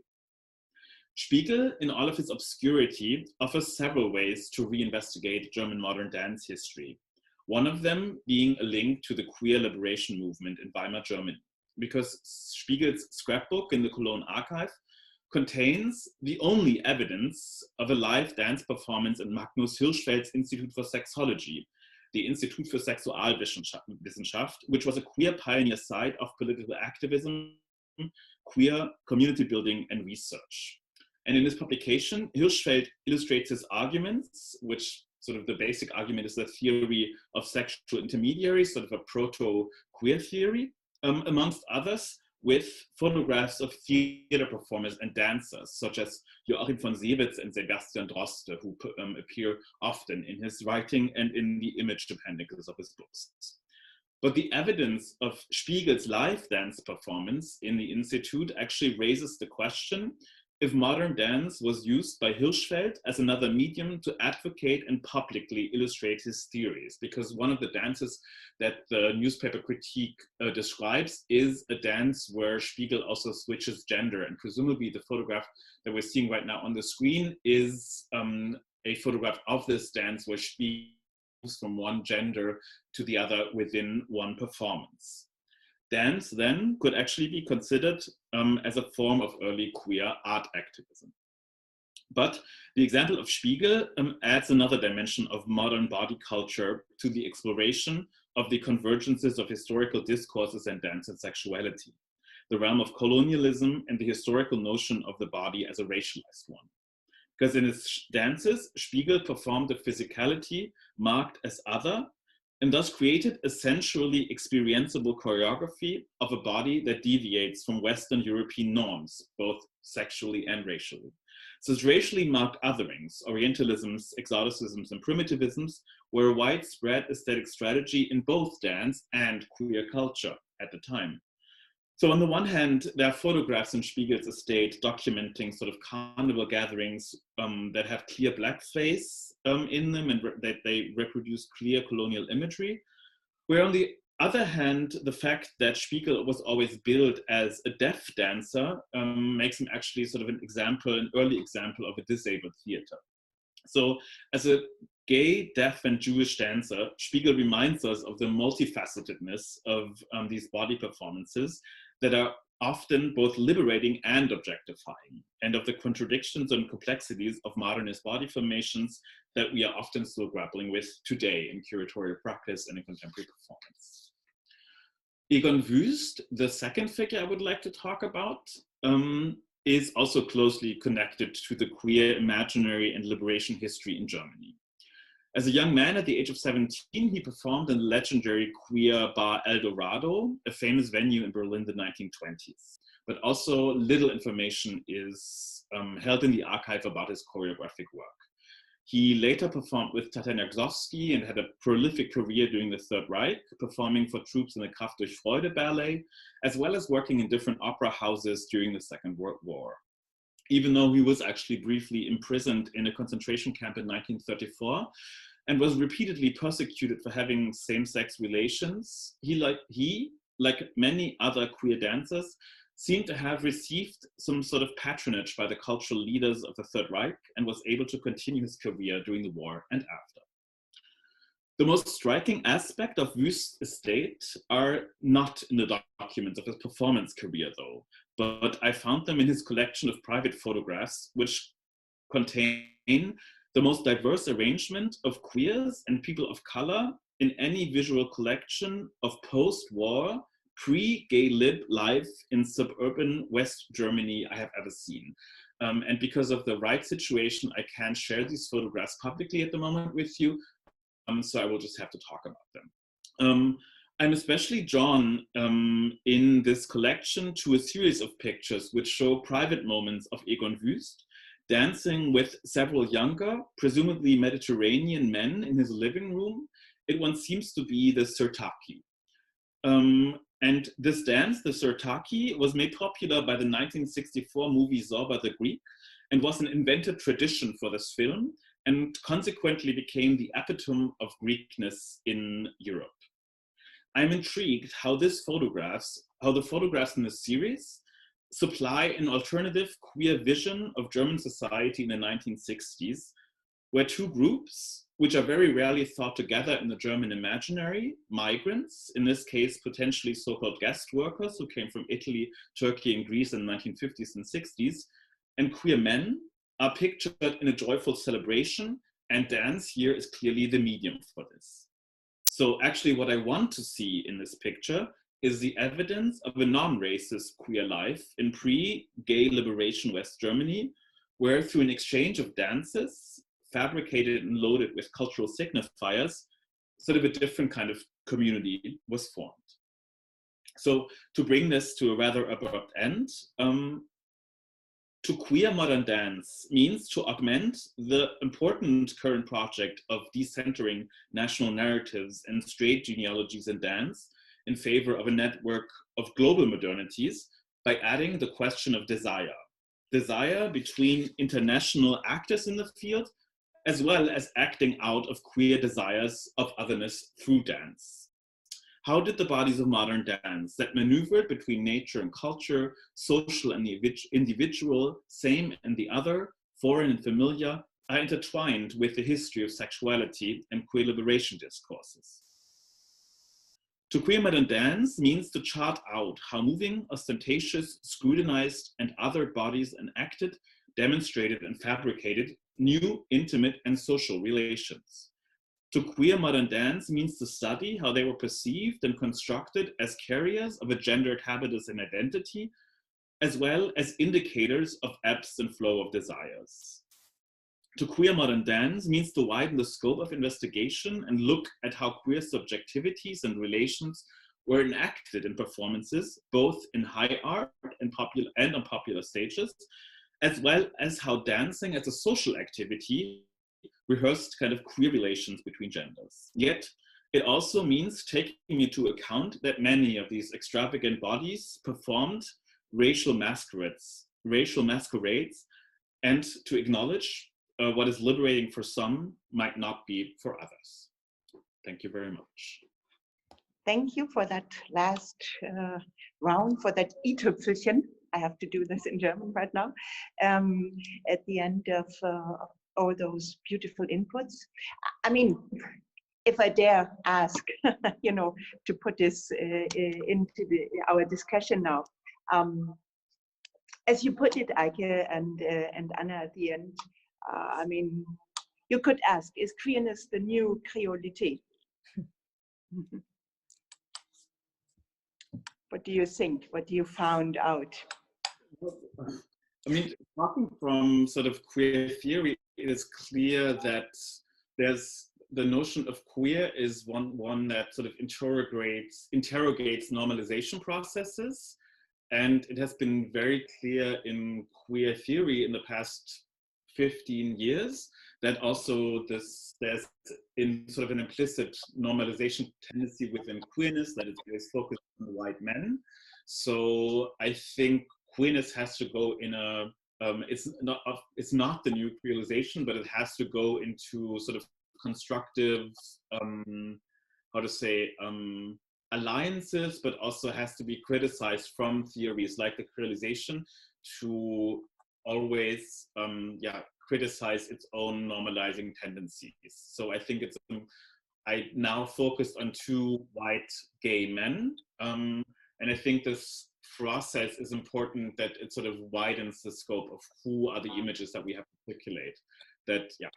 Spiegel, in all of his obscurity, offers several ways to reinvestigate German modern dance history. One of them being a link to the queer liberation movement in Weimar Germany, because Spiegel's scrapbook in the Cologne archive contains the only evidence of a live dance performance in Magnus Hirschfeld's Institute for Sexology, the Institut für Sexualwissenschaft, which was a queer pioneer site of political activism, queer community building, and research. And in this publication, Hirschfeld illustrates his arguments, which sort of the basic argument is the theory of sexual intermediaries, sort of a proto-queer theory, amongst others, with photographs of theater performers and dancers, such as Joachim von Seewitz and Sebastian Droste, who appear often in his writing and in the image appendixes of his books. But the evidence of Spiegel's live dance performance in the Institute actually raises the question if modern dance was used by Hirschfeld as another medium to advocate and publicly illustrate his theories, because one of the dances that the newspaper critique describes is a dance where Spiegel also switches gender, and presumably the photograph that we're seeing right now on the screen is a photograph of this dance where Spiegel moves from one gender to the other within one performance. Dance then could actually be considered as a form of early queer art activism. But the example of Spiegel adds another dimension of modern body culture to the exploration of the convergences of historical discourses and dance and sexuality, the realm of colonialism and the historical notion of the body as a racialized one. Because in his dances, Spiegel performed a physicality marked as other, and thus created a sensually experienceable choreography of a body that deviates from Western European norms, both sexually and racially. So it's racially marked otherings, Orientalisms, exoticisms, and primitivisms were a widespread aesthetic strategy in both dance and queer culture at the time. So on the one hand, there are photographs in Spiegel's estate documenting sort of carnival gatherings that have clear blackface in them and that they reproduce clear colonial imagery. Where on the other hand, the fact that Spiegel was always billed as a deaf dancer makes him actually sort of an early example of a disabled theater. So as a gay, deaf, and Jewish dancer, Spiegel reminds us of the multifacetedness of these body performances that are often both liberating and objectifying, and of the contradictions and complexities of modernist body formations that we are often still grappling with today in curatorial practice and in contemporary performance. Egon Wüst, the second figure I would like to talk about, is also closely connected to the queer imaginary and liberation history in Germany. As a young man at the age of 17, he performed in the legendary queer bar El Dorado, a famous venue in Berlin in the 1920s. But also little information is held in the archive about his choreographic work. He later performed with Tatiana Gzowski and had a prolific career during the Third Reich, performing for troops in the Kraft durch Freude ballet, as well as working in different opera houses during the Second World War. Even though he was actually briefly imprisoned in a concentration camp in 1934 and was repeatedly persecuted for having same-sex relations, he, like many other queer dancers, seemed to have received some sort of patronage by the cultural leaders of the Third Reich and was able to continue his career during the war and after. The most striking aspect of Wüst's estate are not in the documents of his performance career though, but I found them in his collection of private photographs, which contain the most diverse arrangement of queers and people of color in any visual collection of post-war pre-gay lib life in suburban West Germany I have ever seen. And because of the right situation, I can't share these photographs publicly at the moment with you, so I will just have to talk about them. I'm especially drawn in this collection to a series of pictures which show private moments of Egon Wüst, dancing with several younger, presumably Mediterranean men in his living room. One seems to be the Sirtaki. And this dance, the Sirtaki, was made popular by the 1964 movie Zorba the Greek and was an invented tradition for this film and consequently became the epitome of Greekness in Europe. I'm intrigued how the photographs in the series supply an alternative queer vision of German society in the 1960s, where two groups, which are very rarely thought together in the German imaginary, migrants, in this case, potentially so-called guest workers who came from Italy, Turkey, and Greece in the 1950s and 60s, and queer men are pictured in a joyful celebration, and dance here is clearly the medium for this. So actually what I want to see in this picture is the evidence of a non-racist queer life in pre-gay liberation West Germany, where through an exchange of dances, fabricated and loaded with cultural signifiers, sort of a different kind of community was formed. So to bring this to a rather abrupt end, to queer modern dance means to augment the important current project of decentering national narratives and straight genealogies in dance in favor of a network of global modernities by adding the question of desire between international actors in the field, as well as acting out of queer desires of otherness through dance. How did the bodies of modern dance that maneuvered between nature and culture, social and individual, same and the other, foreign and familiar, are intertwined with the history of sexuality and queer liberation discourses? To queer modern dance means to chart out how moving, ostentatious, scrutinized, and othered bodies enacted, demonstrated, and fabricated new, intimate, and social relations. To queer modern dance means to study how they were perceived and constructed as carriers of a gendered habitus and identity, as well as indicators of ebbs and flow of desires. To queer modern dance means to widen the scope of investigation and look at how queer subjectivities and relations were enacted in performances, both in high art and on popular stages, as well as how dancing as a social activity rehearsed kind of queer relations between genders. Yet, it also means taking into account that many of these extravagant bodies performed racial masquerades, and to acknowledge what is liberating for some might not be for others. Thank you very much. thank you for that last round, for that i-Tüpfelchen. I have to do this in German right now. At the end of all those beautiful inputs. I mean, if I dare ask, you know, to put this into our discussion now. As you put it, Eike and Anna at the end, I mean, you could ask, is queerness the new creolity? What do you think? What do you found out? I mean, talking from sort of queer theory, it is clear that there's the notion of queer is one that sort of interrogates normalization processes. And it has been very clear in queer theory in the past 15 years that also there's in sort of an implicit normalization tendency within queerness that is focused on white men. So I think queerness has to go in a, it's not the new creolization, but it has to go into sort of constructive, how to say, alliances, but also has to be criticized from theories like the creolization to always criticize its own normalizing tendencies. So I think it's, I now focused on two white gay men. And I think this process is important that it sort of widens the scope of who are the images that we have to articulate. That, yeah.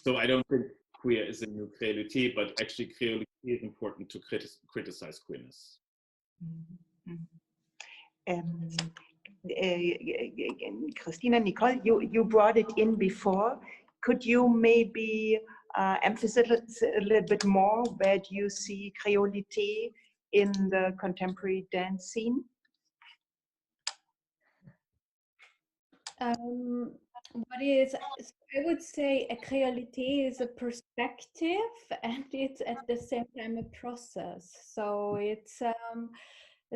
So I don't think queer is a new creolity, but actually creolity is important to criticize queerness. Christina, Nicole, you brought it in before. Could you maybe emphasize a little bit more where do you see creolity in the contemporary dance scene? What is, I would say a creolity is a perspective and it's at the same time a process. So it's a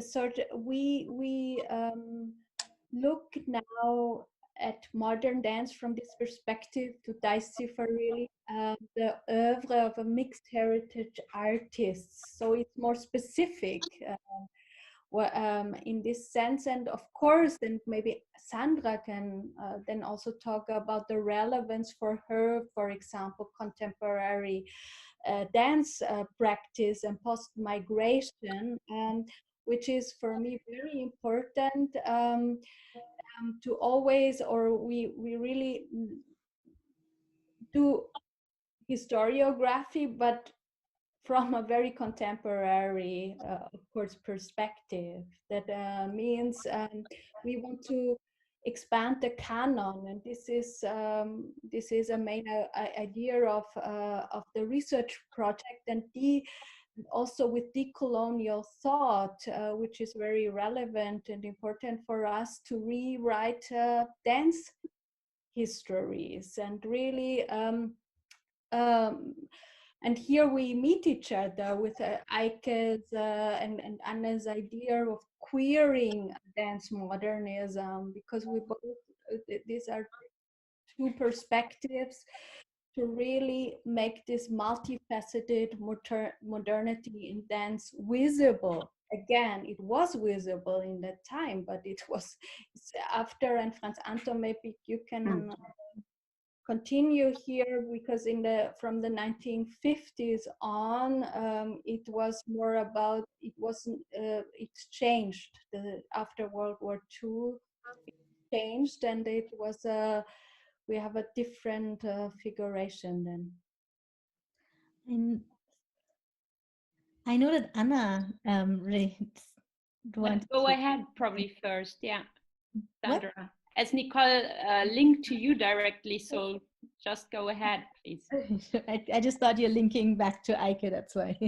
sort of, we look now at modern dance from this perspective to decipher really the oeuvre of a mixed heritage artists. So it's more specific. In this sense, and of course, and maybe Sandra can then also talk about the relevance for her, for example, contemporary dance practice and post-migration, which is for me very important to always, or we really do historiography, but from a very contemporary, of course, perspective. That means we want to expand the canon, and this is a main idea of the research project, and also with decolonial thought, which is very relevant and important for us to rewrite dance histories and really. And here we meet each other with Eike's and Anna's idea of queering dance modernism, because we both, these are two perspectives to really make this multifaceted modernity in dance visible. Again, it was visible in that time, but it was after, and Franz Anton, maybe you can continue here, because from the 1950s on, it was more about, it wasn't, it's changed. After World War II, it changed, and it was we have a different figuration then. And I know that Anna really wants go ahead probably first, yeah, Sandra. What? As Nicole linked to you directly, so just go ahead, please. I just thought you're linking back to Eike, that's why.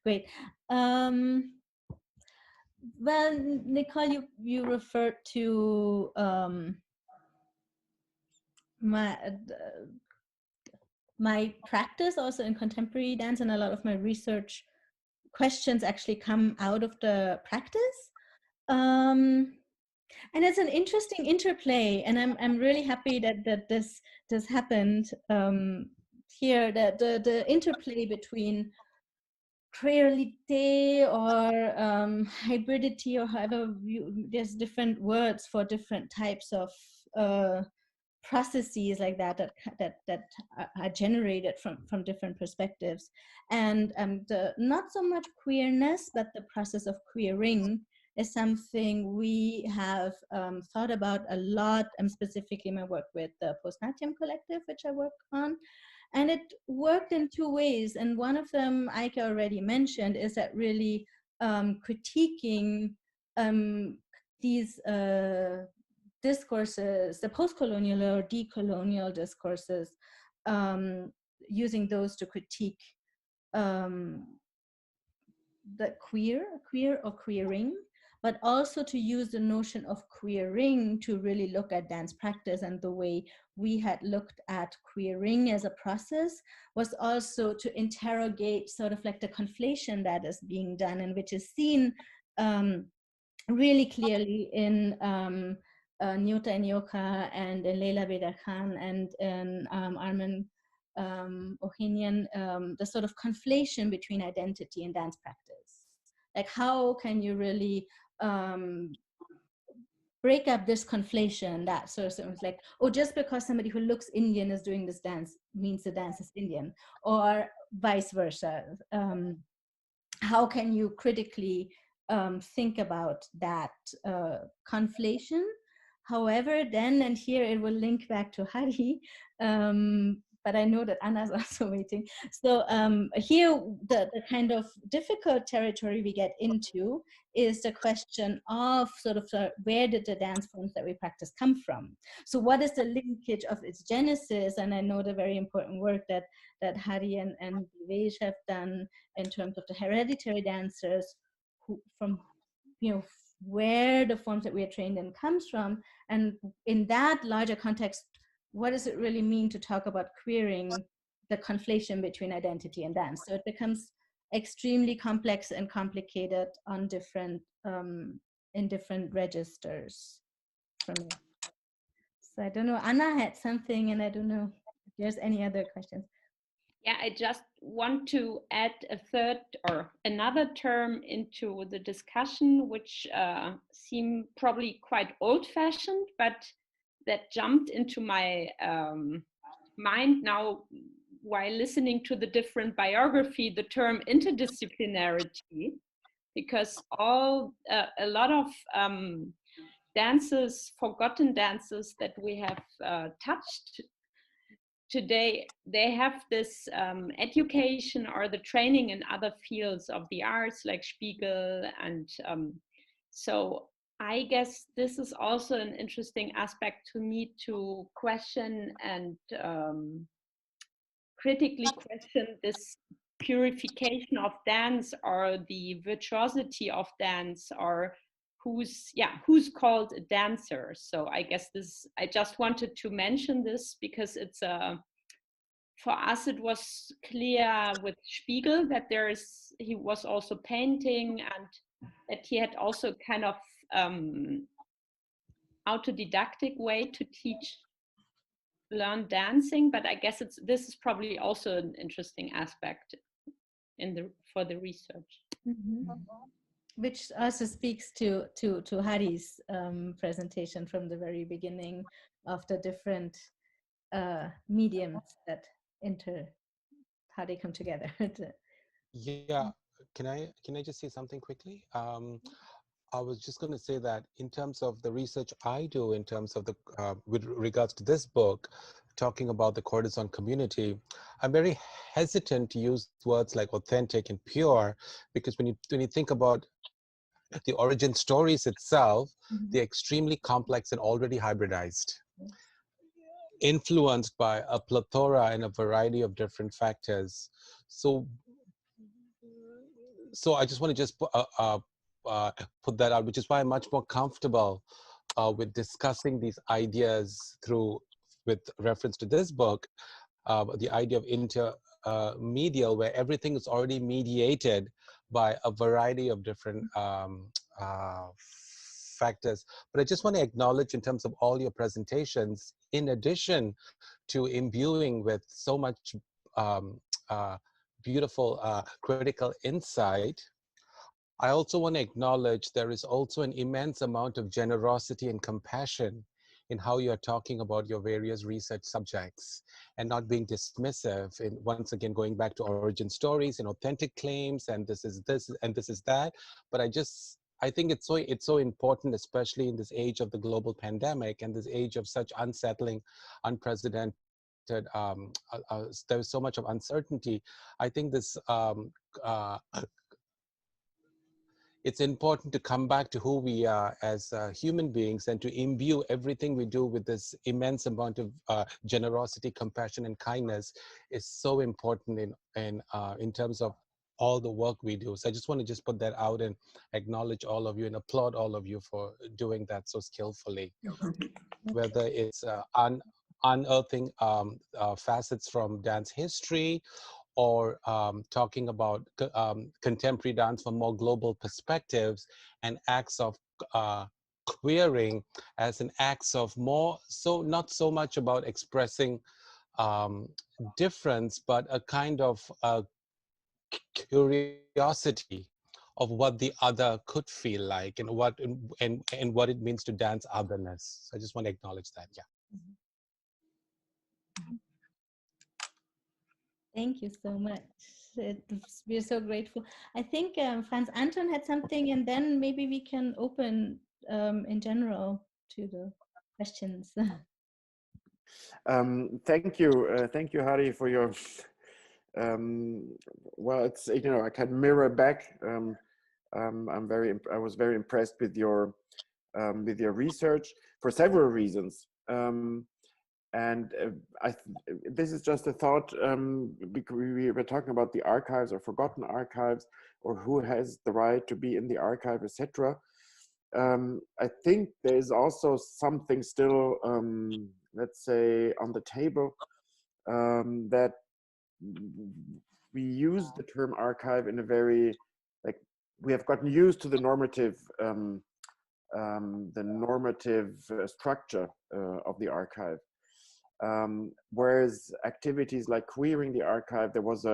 Great. Well, Nicole, you referred to my practice also in contemporary dance, and a lot of my research questions actually come out of the practice. And it's an interesting interplay, and I'm really happy that this happened here. That the interplay between queerlite or hybridity, or however there's different words for different types of processes like that are generated from different perspectives. And not so much queerness, but the process of queering is something we have thought about a lot, specifically my work with the Postnatium Collective, which I work on. And it worked in two ways. And one of them Eike already mentioned is that really critiquing these discourses, the post-colonial or decolonial discourses, using those to critique the queer or queering, but also to use the notion of queering to really look at dance practice. And the way we had looked at queering as a process was also to interrogate sort of like the conflation that is being done, and which is seen really clearly in Nyota Nyoka and in Leila Beda Khan and in Armin Ohanian, the sort of conflation between identity and dance practice. Like, how can you really break up this conflation that sort of like, oh, just because somebody who looks Indian is doing this dance means the dance is Indian, or vice versa. How can you critically think about that conflation? However, then, and here it will link back to Hari, but I know that Anna's also waiting. So here, the kind of difficult territory we get into is the question of sort of where did the dance forms that we practice come from? So what is the linkage of its genesis? And I know the very important work that Hari and Vivej have done in terms of the hereditary dancers, who from, you know, where the forms that we are trained in comes from. And in that larger context, what does it really mean to talk about queering, the conflation between identity and dance? So it becomes extremely complex and complicated on different, in different registers for me. So I don't know, Anna had something, and I don't know if there's any other questions. Yeah, I just want to add a third or another term into the discussion, which seem probably quite old-fashioned, but that jumped into my mind now while listening to the different biography, the term interdisciplinarity, because a lot of dances, forgotten dances that we have touched today, they have this education or the training in other fields of the arts like Spiegel, and so I guess this is also an interesting aspect to me to question and critically question this purification of dance or the virtuosity of dance, or who's called a dancer. So I guess I just wanted to mention this because it's for us it was clear with Spiegel that he was also painting, and that he had also kind of autodidactic way to learn dancing. But I guess this is probably also an interesting aspect for the research. Mm-hmm. Which also speaks to Hari's presentation from the very beginning of the different mediums that how they come together. Yeah, can I just say something quickly? I was just going to say that in terms of the research I do, in terms of the with regards to this book, talking about the courtesan community, I'm very hesitant to use words like authentic and pure, because when you think about the origin stories itself, they're extremely complex and already hybridized, influenced by a plethora and a variety of different factors. So I just want to just put that out, which is why I'm much more comfortable with discussing these ideas with reference to this book, the idea of intermedial, where everything is already mediated by a variety of different factors. But I just want to acknowledge, in terms of all your presentations, in addition to imbuing with so much beautiful critical insight. I also want to acknowledge there is also an immense amount of generosity and compassion in how you're talking about your various research subjects and not being dismissive. And once again, going back to origin stories and authentic claims, and this is this and this is that. But I think it's so important, especially in this age of the global pandemic and this age of such unsettling, unprecedented. There's so much of uncertainty. I think this. It's important to come back to who we are as human beings and to imbue everything we do with this immense amount of generosity, compassion, and kindness is so important in terms of all the work we do. So I just want to just put that out and acknowledge all of you and applaud all of you for doing that so skillfully. Whether it's unearthing facets from dance history, or talking about contemporary dance from more global perspectives and acts of queering as an acts of more, so not so much about expressing difference, but a kind of curiosity of what the other could feel like and what it means to dance otherness. So I just want to acknowledge that. Yeah. Thank you so much. We're so grateful. I think Franz Anton had something, and then maybe we can open in general to the questions. Thank you, Hari, for your. Well, it's, you know, I can mirror back. I was very impressed with your research for several reasons. This is just a thought, because we were talking about the archives or forgotten archives, or who has the right to be in the archive, etc. I think there is also something still, let's say, on the table, that we use the term archive in a very, like, we have gotten used to the normative structure of the archive. Whereas activities like queering the archive, there was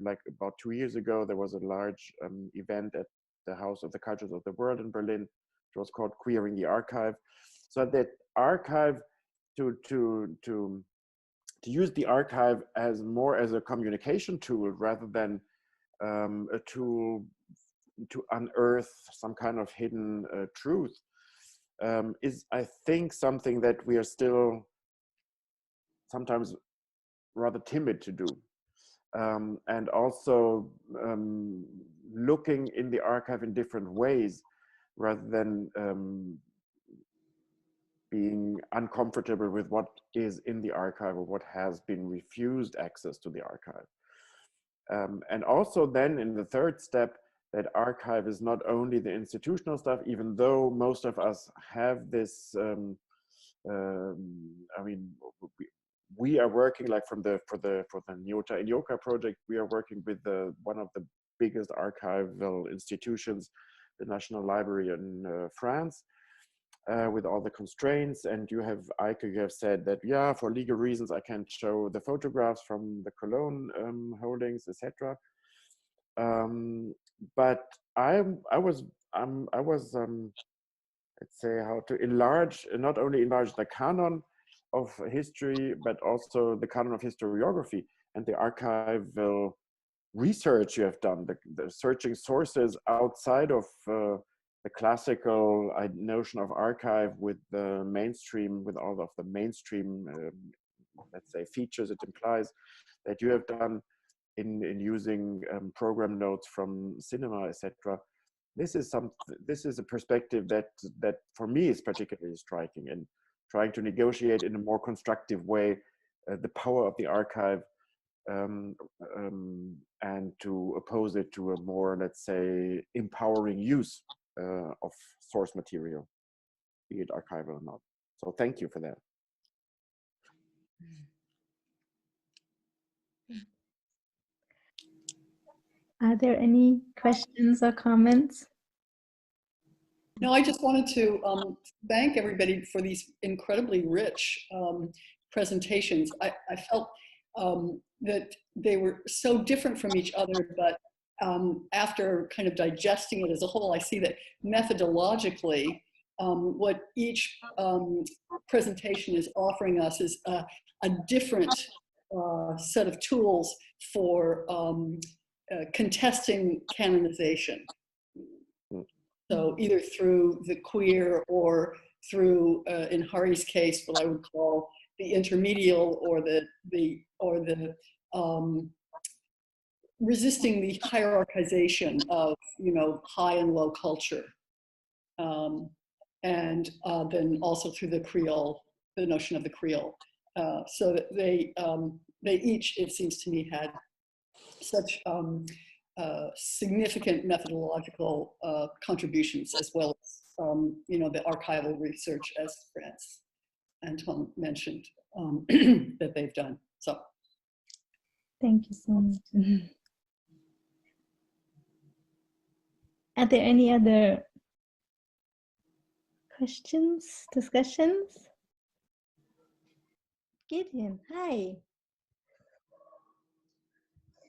like about 2 years ago, there was a large event at the House of the Cultures of the World in Berlin. It was called Queering the Archive. So that archive, to use the archive as more as a communication tool rather than a tool to unearth some kind of hidden truth, is, I think, something that we are still sometimes rather timid to do. And also looking in the archive in different ways rather than being uncomfortable with what is in the archive or what has been refused access to the archive. And also then in the third step, that archive is not only the institutional stuff, even though most of us have this, I mean, we are working, like, for the Nyota and Yoka project, we are working with one of the biggest archival institutions, the National Library in France, with all the constraints. And you have, Eike, you have said that, yeah, for legal reasons, I can't show the photographs from the Cologne holdings, etc. But I was, let's say, how to enlarge, not only enlarge the canon of history, but also the canon of historiography and the archival research you have done, the searching sources outside of the classical notion of archive with the mainstream, with all of the mainstream, let's say, features it implies, that you have done in using program notes from cinema, etc. This is a perspective that for me is particularly striking, and trying to negotiate in a more constructive way the power of the archive, and to oppose it to a more, let's say, empowering use of source material, be it archival or not. So thank you for that. Are there any questions or comments? No, I just wanted to thank everybody for these incredibly rich presentations. I felt that they were so different from each other, but after kind of digesting it as a whole, I see that methodologically, what each presentation is offering us is a different set of tools for contesting canonization. So either through the queer or through, in Hari's case, what I would call the intermedial or the resisting the hierarchization of, you know, high and low culture. And then also through the Creole, the notion of the Creole. So that they each, it seems to me, had such significant methodological contributions, as well as, you know, the archival research, as France Anton mentioned, that they've done. So. Thank you so much. Are there any other questions, discussions? Gideon, hi.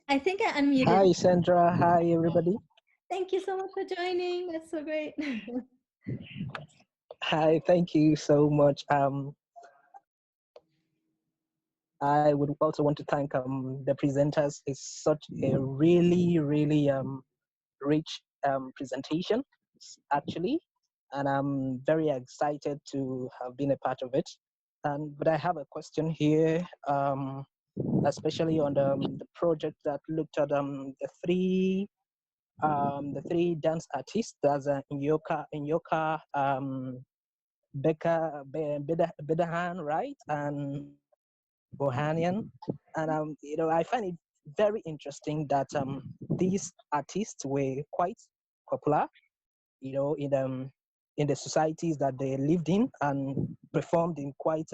I think I unmuted. Hi, Sandra. Hi, everybody. Thank you so much for joining. That's so great. Hi, thank you so much. I would also want to thank the presenters. It's such a really, really rich presentation, actually, and I'm very excited to have been a part of it. But I have a question here, especially on the project that looked at the three dance artists, as Nyoka, Bedahan, right, and Bohanian. And you know, I find it very interesting that these artists were quite popular, you know, in the societies that they lived in, and performed in quite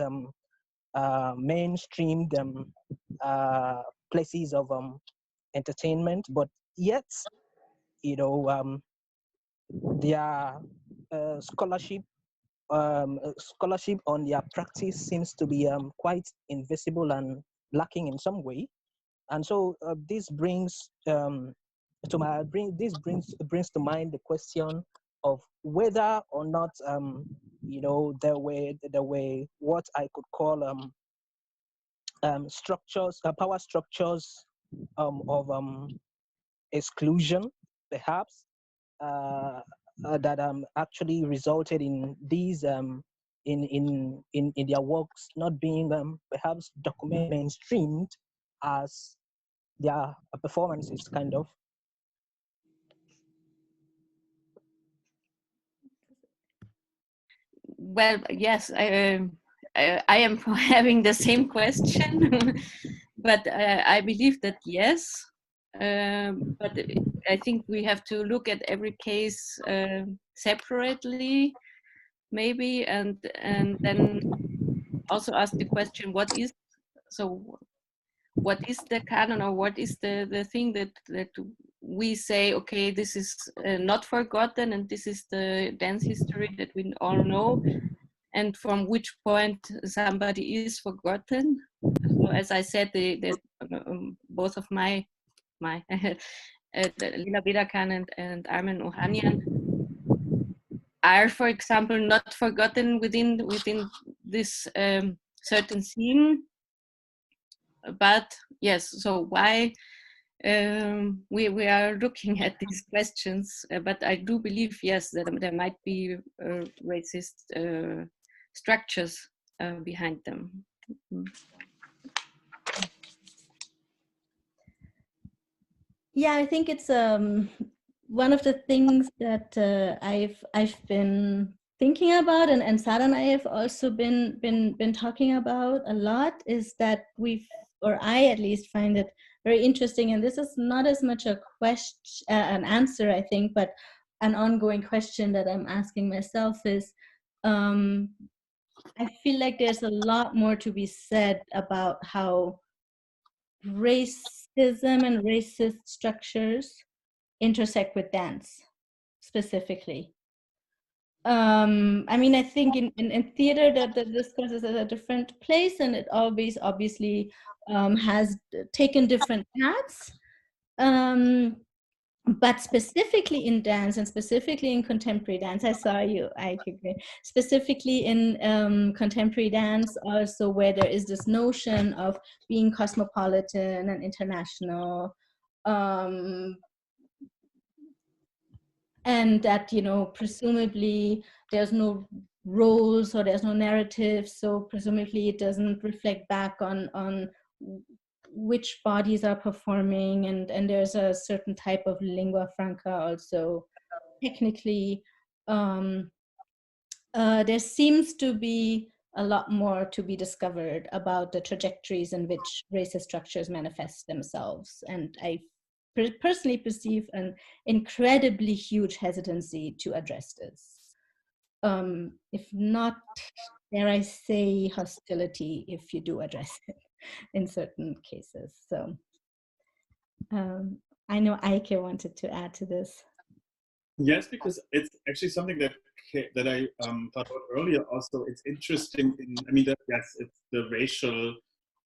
mainstreamed places of entertainment. But yet, you know, their scholarship on their practice seems to be quite invisible and lacking in some way. And so this brings brings to mind the question of whether or not you know, there were what I could call structures, power structures of exclusion, perhaps, that actually resulted in these in their works not being perhaps documented mainstreamed as their performances, kind of. Well, yes, I am having the same question, but I believe that yes. But I think we have to look at every case separately, maybe, and then also ask the question: what is the canon, or what is the thing that we say, okay, this is not forgotten, and this is the dance history that we all know, and from which point somebody is forgotten. So as I said, both of my Lila Birakan and Armen Ohanian are, for example, not forgotten within this certain theme. But yes, so why we are looking at these questions? But I do believe, yes, that there might be racist structures behind them. Yeah, I think it's one of the things that I've been thinking about, and Sarah and I have also been talking about a lot, is that I at least find it very interesting, and this is not as much a question, an answer, I think, but an ongoing question that I'm asking myself is, I feel like there's a lot more to be said about how racism and racist structures intersect with dance specifically. I mean, I think in theater that the discourse is at a different place, and it always obviously has taken different paths. But specifically in dance and specifically in contemporary dance, I saw you, I agree. Specifically in contemporary dance also, where there is this notion of being cosmopolitan and international, and that, you know, presumably there's no roles or there's no narrative, so presumably it doesn't reflect back on which bodies are performing, and there's a certain type of lingua franca also. Technically, there seems to be a lot more to be discovered about the trajectories in which racist structures manifest themselves, and I personally perceive an incredibly huge hesitancy to address this. If not, dare I say, hostility if you do address it in certain cases. So I know Eike wanted to add to this. Yes, because it's actually something that I thought about earlier. Also, it's interesting. I mean, that yes, it's the racial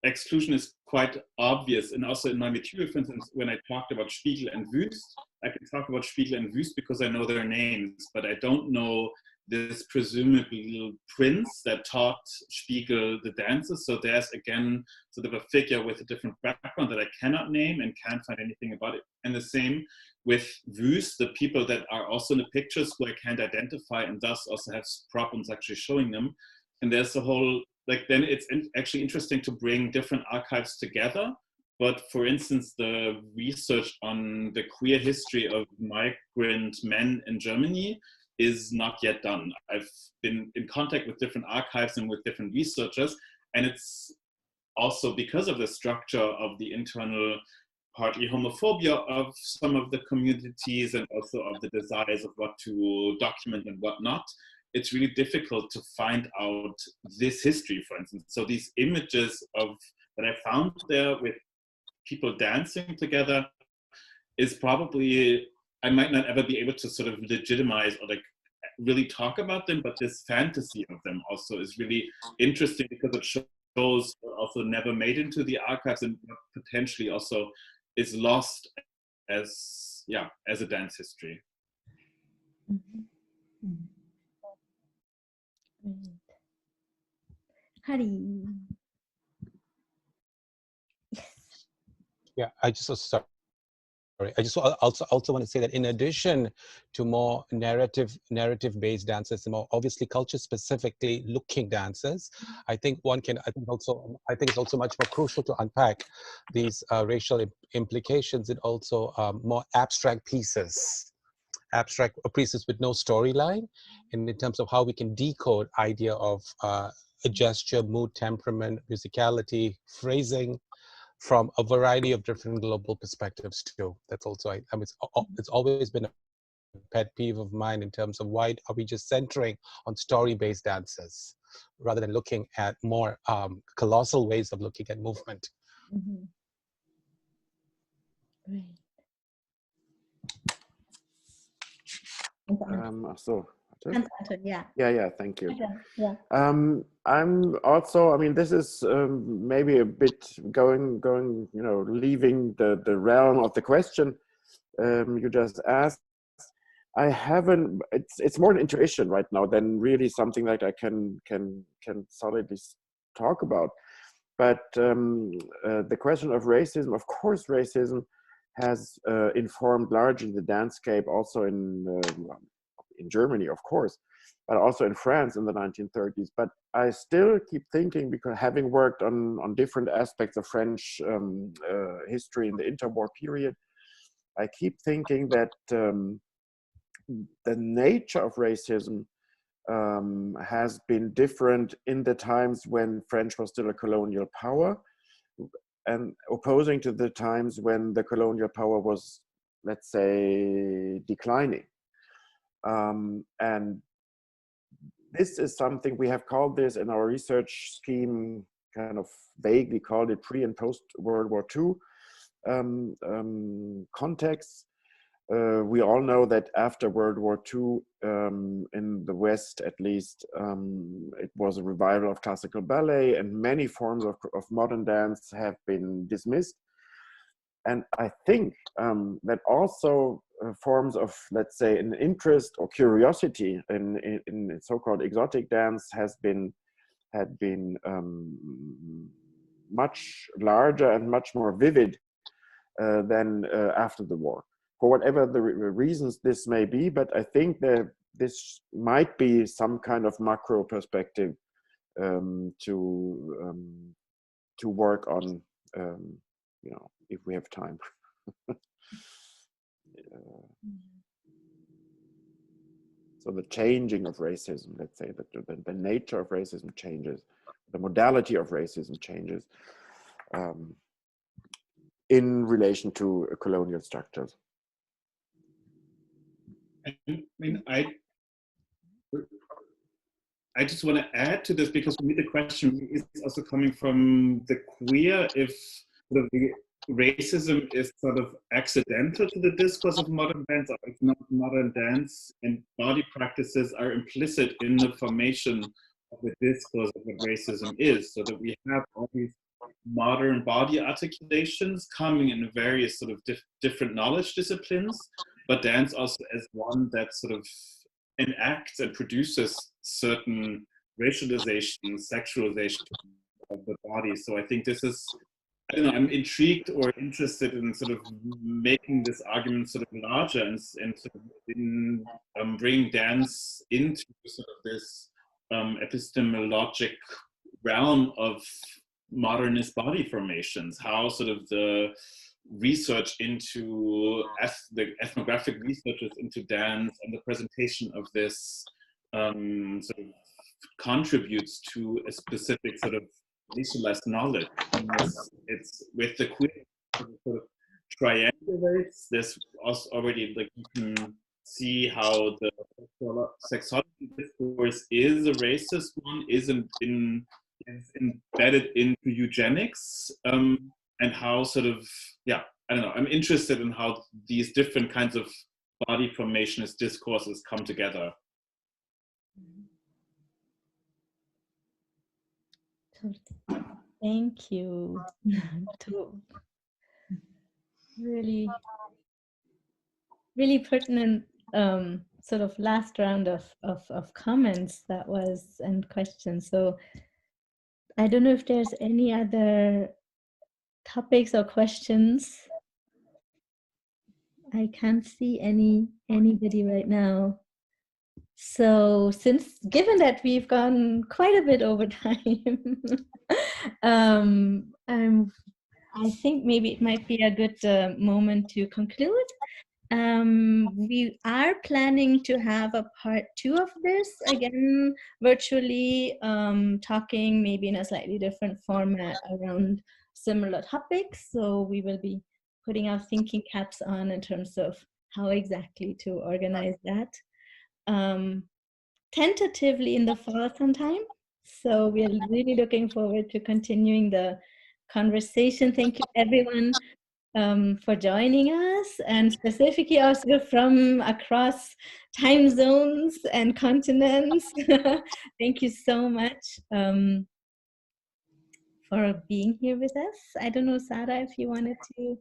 exclusion is quite obvious, and also in my material, for instance, when I talked about Spiegel and Wüst, I can talk about Spiegel and Wüst because I know their names, but I don't know this presumably prince that taught Spiegel the dances. So there's again sort of a figure with a different background that I cannot name and can't find anything about it. And the same with Wüst, the people that are also in the pictures who I can't identify and thus also have problems actually showing them. And there's a whole, like, then it's actually interesting to bring different archives together. But for instance, the research on the queer history of migrant men in Germany is not yet done. I've been in contact with different archives and with different researchers, and it's also because of the structure of the internal partly homophobia of some of the communities and also of the desires of what to document and what not. It's really difficult to find out this history, for instance. So these images of that I found there with people dancing together is probably, I might not ever be able to sort of legitimize or like really talk about them, but this fantasy of them also is really interesting because it shows also never made into the archives and potentially also is lost as, yeah, as a dance history. Hari. Yeah, I just also want to say that in addition to more narrative-based dances, more obviously culture-specifically looking dances, I think it's also much more crucial to unpack these racial implications in also more abstract pieces with no storyline, and in terms of how we can decode idea of a gesture, mood, temperament, musicality, phrasing, from a variety of different global perspectives too. That's also, I mean, it's always been a pet peeve of mine in terms of why are we just centering on story-based dances rather than looking at more colossal ways of looking at movement. Right. So, yeah. Yeah, thank you. Yeah. I'm also, I mean, this is maybe a bit going, you know, leaving the realm of the question you just asked. I haven't, it's more an intuition right now than really something that I can solidly talk about. But the question of racism, of course, racism has informed largely the dancescape also in Germany, of course, but also in France in the 1930s. But I still keep thinking, because having worked on different aspects of French history in the interwar period, I keep thinking that the nature of racism has been different in the times when French was still a colonial power, and opposing to the times when the colonial power was, let's say, declining. And this is something we have called this in our research scheme, kind of vaguely called it pre and post World War II contexts. we all know that after World War II, in the West at least, it was a revival of classical ballet, and many forms of modern dance have been dismissed. And I think that also forms of, let's say, an interest or curiosity in so-called exotic dance had been much larger and much more vivid than after the war. For whatever the reasons this may be, but I think that this might be some kind of macro perspective to work on, you know, if we have time. So the changing of racism, let's say, the nature of racism changes, the modality of racism changes in relation to colonial structures. I mean, I just want to add to this, because for me the question is also coming from the queer, if sort of the racism is sort of accidental to the discourse of modern dance, or if not modern dance and body practices are implicit in the formation of the discourse of what racism is, so that we have all these modern body articulations coming in various sort of different knowledge disciplines, but dance also as one that sort of enacts and produces certain racialization, sexualization of the body. So I think this is, I don't know, I'm intrigued or interested in sort of making this argument sort of larger and sort of in bringing dance into sort of this epistemologic realm of modernist body formations, how sort of the research into the ethnographic researches into dance and the presentation of this sort of contributes to a specific sort of racialized knowledge. It's with the queer sort of triangulates. There's also already, like, you can see how the sexuality discourse is a racist one, is embedded into eugenics, and how sort of, yeah, I don't know, I'm interested in how these different kinds of body formationist discourses come together. Thank you. Really, really pertinent sort of last round of comments that was, and questions. So I don't know if there's any other topics or questions. I can't see anybody right now. So given that we've gone quite a bit over time, I think maybe it might be a good moment to conclude. We are planning to have a part 2 of this, again, virtually, talking maybe in a slightly different format around similar topics. So we will be putting our thinking caps on in terms of how exactly to organize that. Tentatively in the fall sometime. So we are really looking forward to continuing the conversation. Thank you everyone for joining us, and specifically also from across time zones and continents. Thank you so much for being here with us. I don't know, Sarah, if you wanted to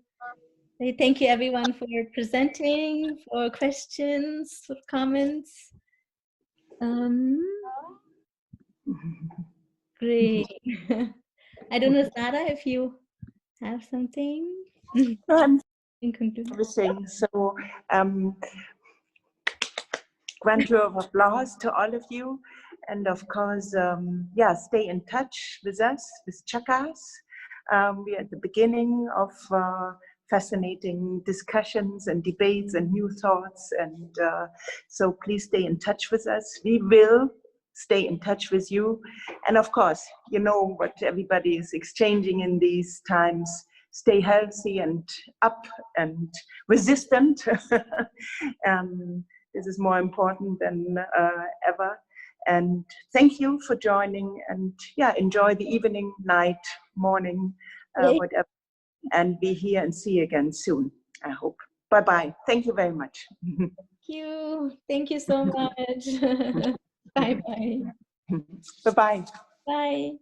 say thank you everyone for presenting, for questions, for comments. Great. I don't know, Sarah, if you have something in conclusion. So, grand round of applause to all of you, and of course, yeah, stay in touch with us, with Chakas. We're at the beginning of fascinating discussions and debates and new thoughts, and so please stay in touch with us. We will stay in touch with you, and of course, you know what everybody is exchanging in these times. Stay healthy and up and resistant. This is more important than ever. And thank you for joining, and yeah, enjoy the evening, night, morning, whatever. And be here and see you again soon, I hope. Bye-bye. Thank you very much. Thank you so much. Bye-bye. Bye-bye. Bye.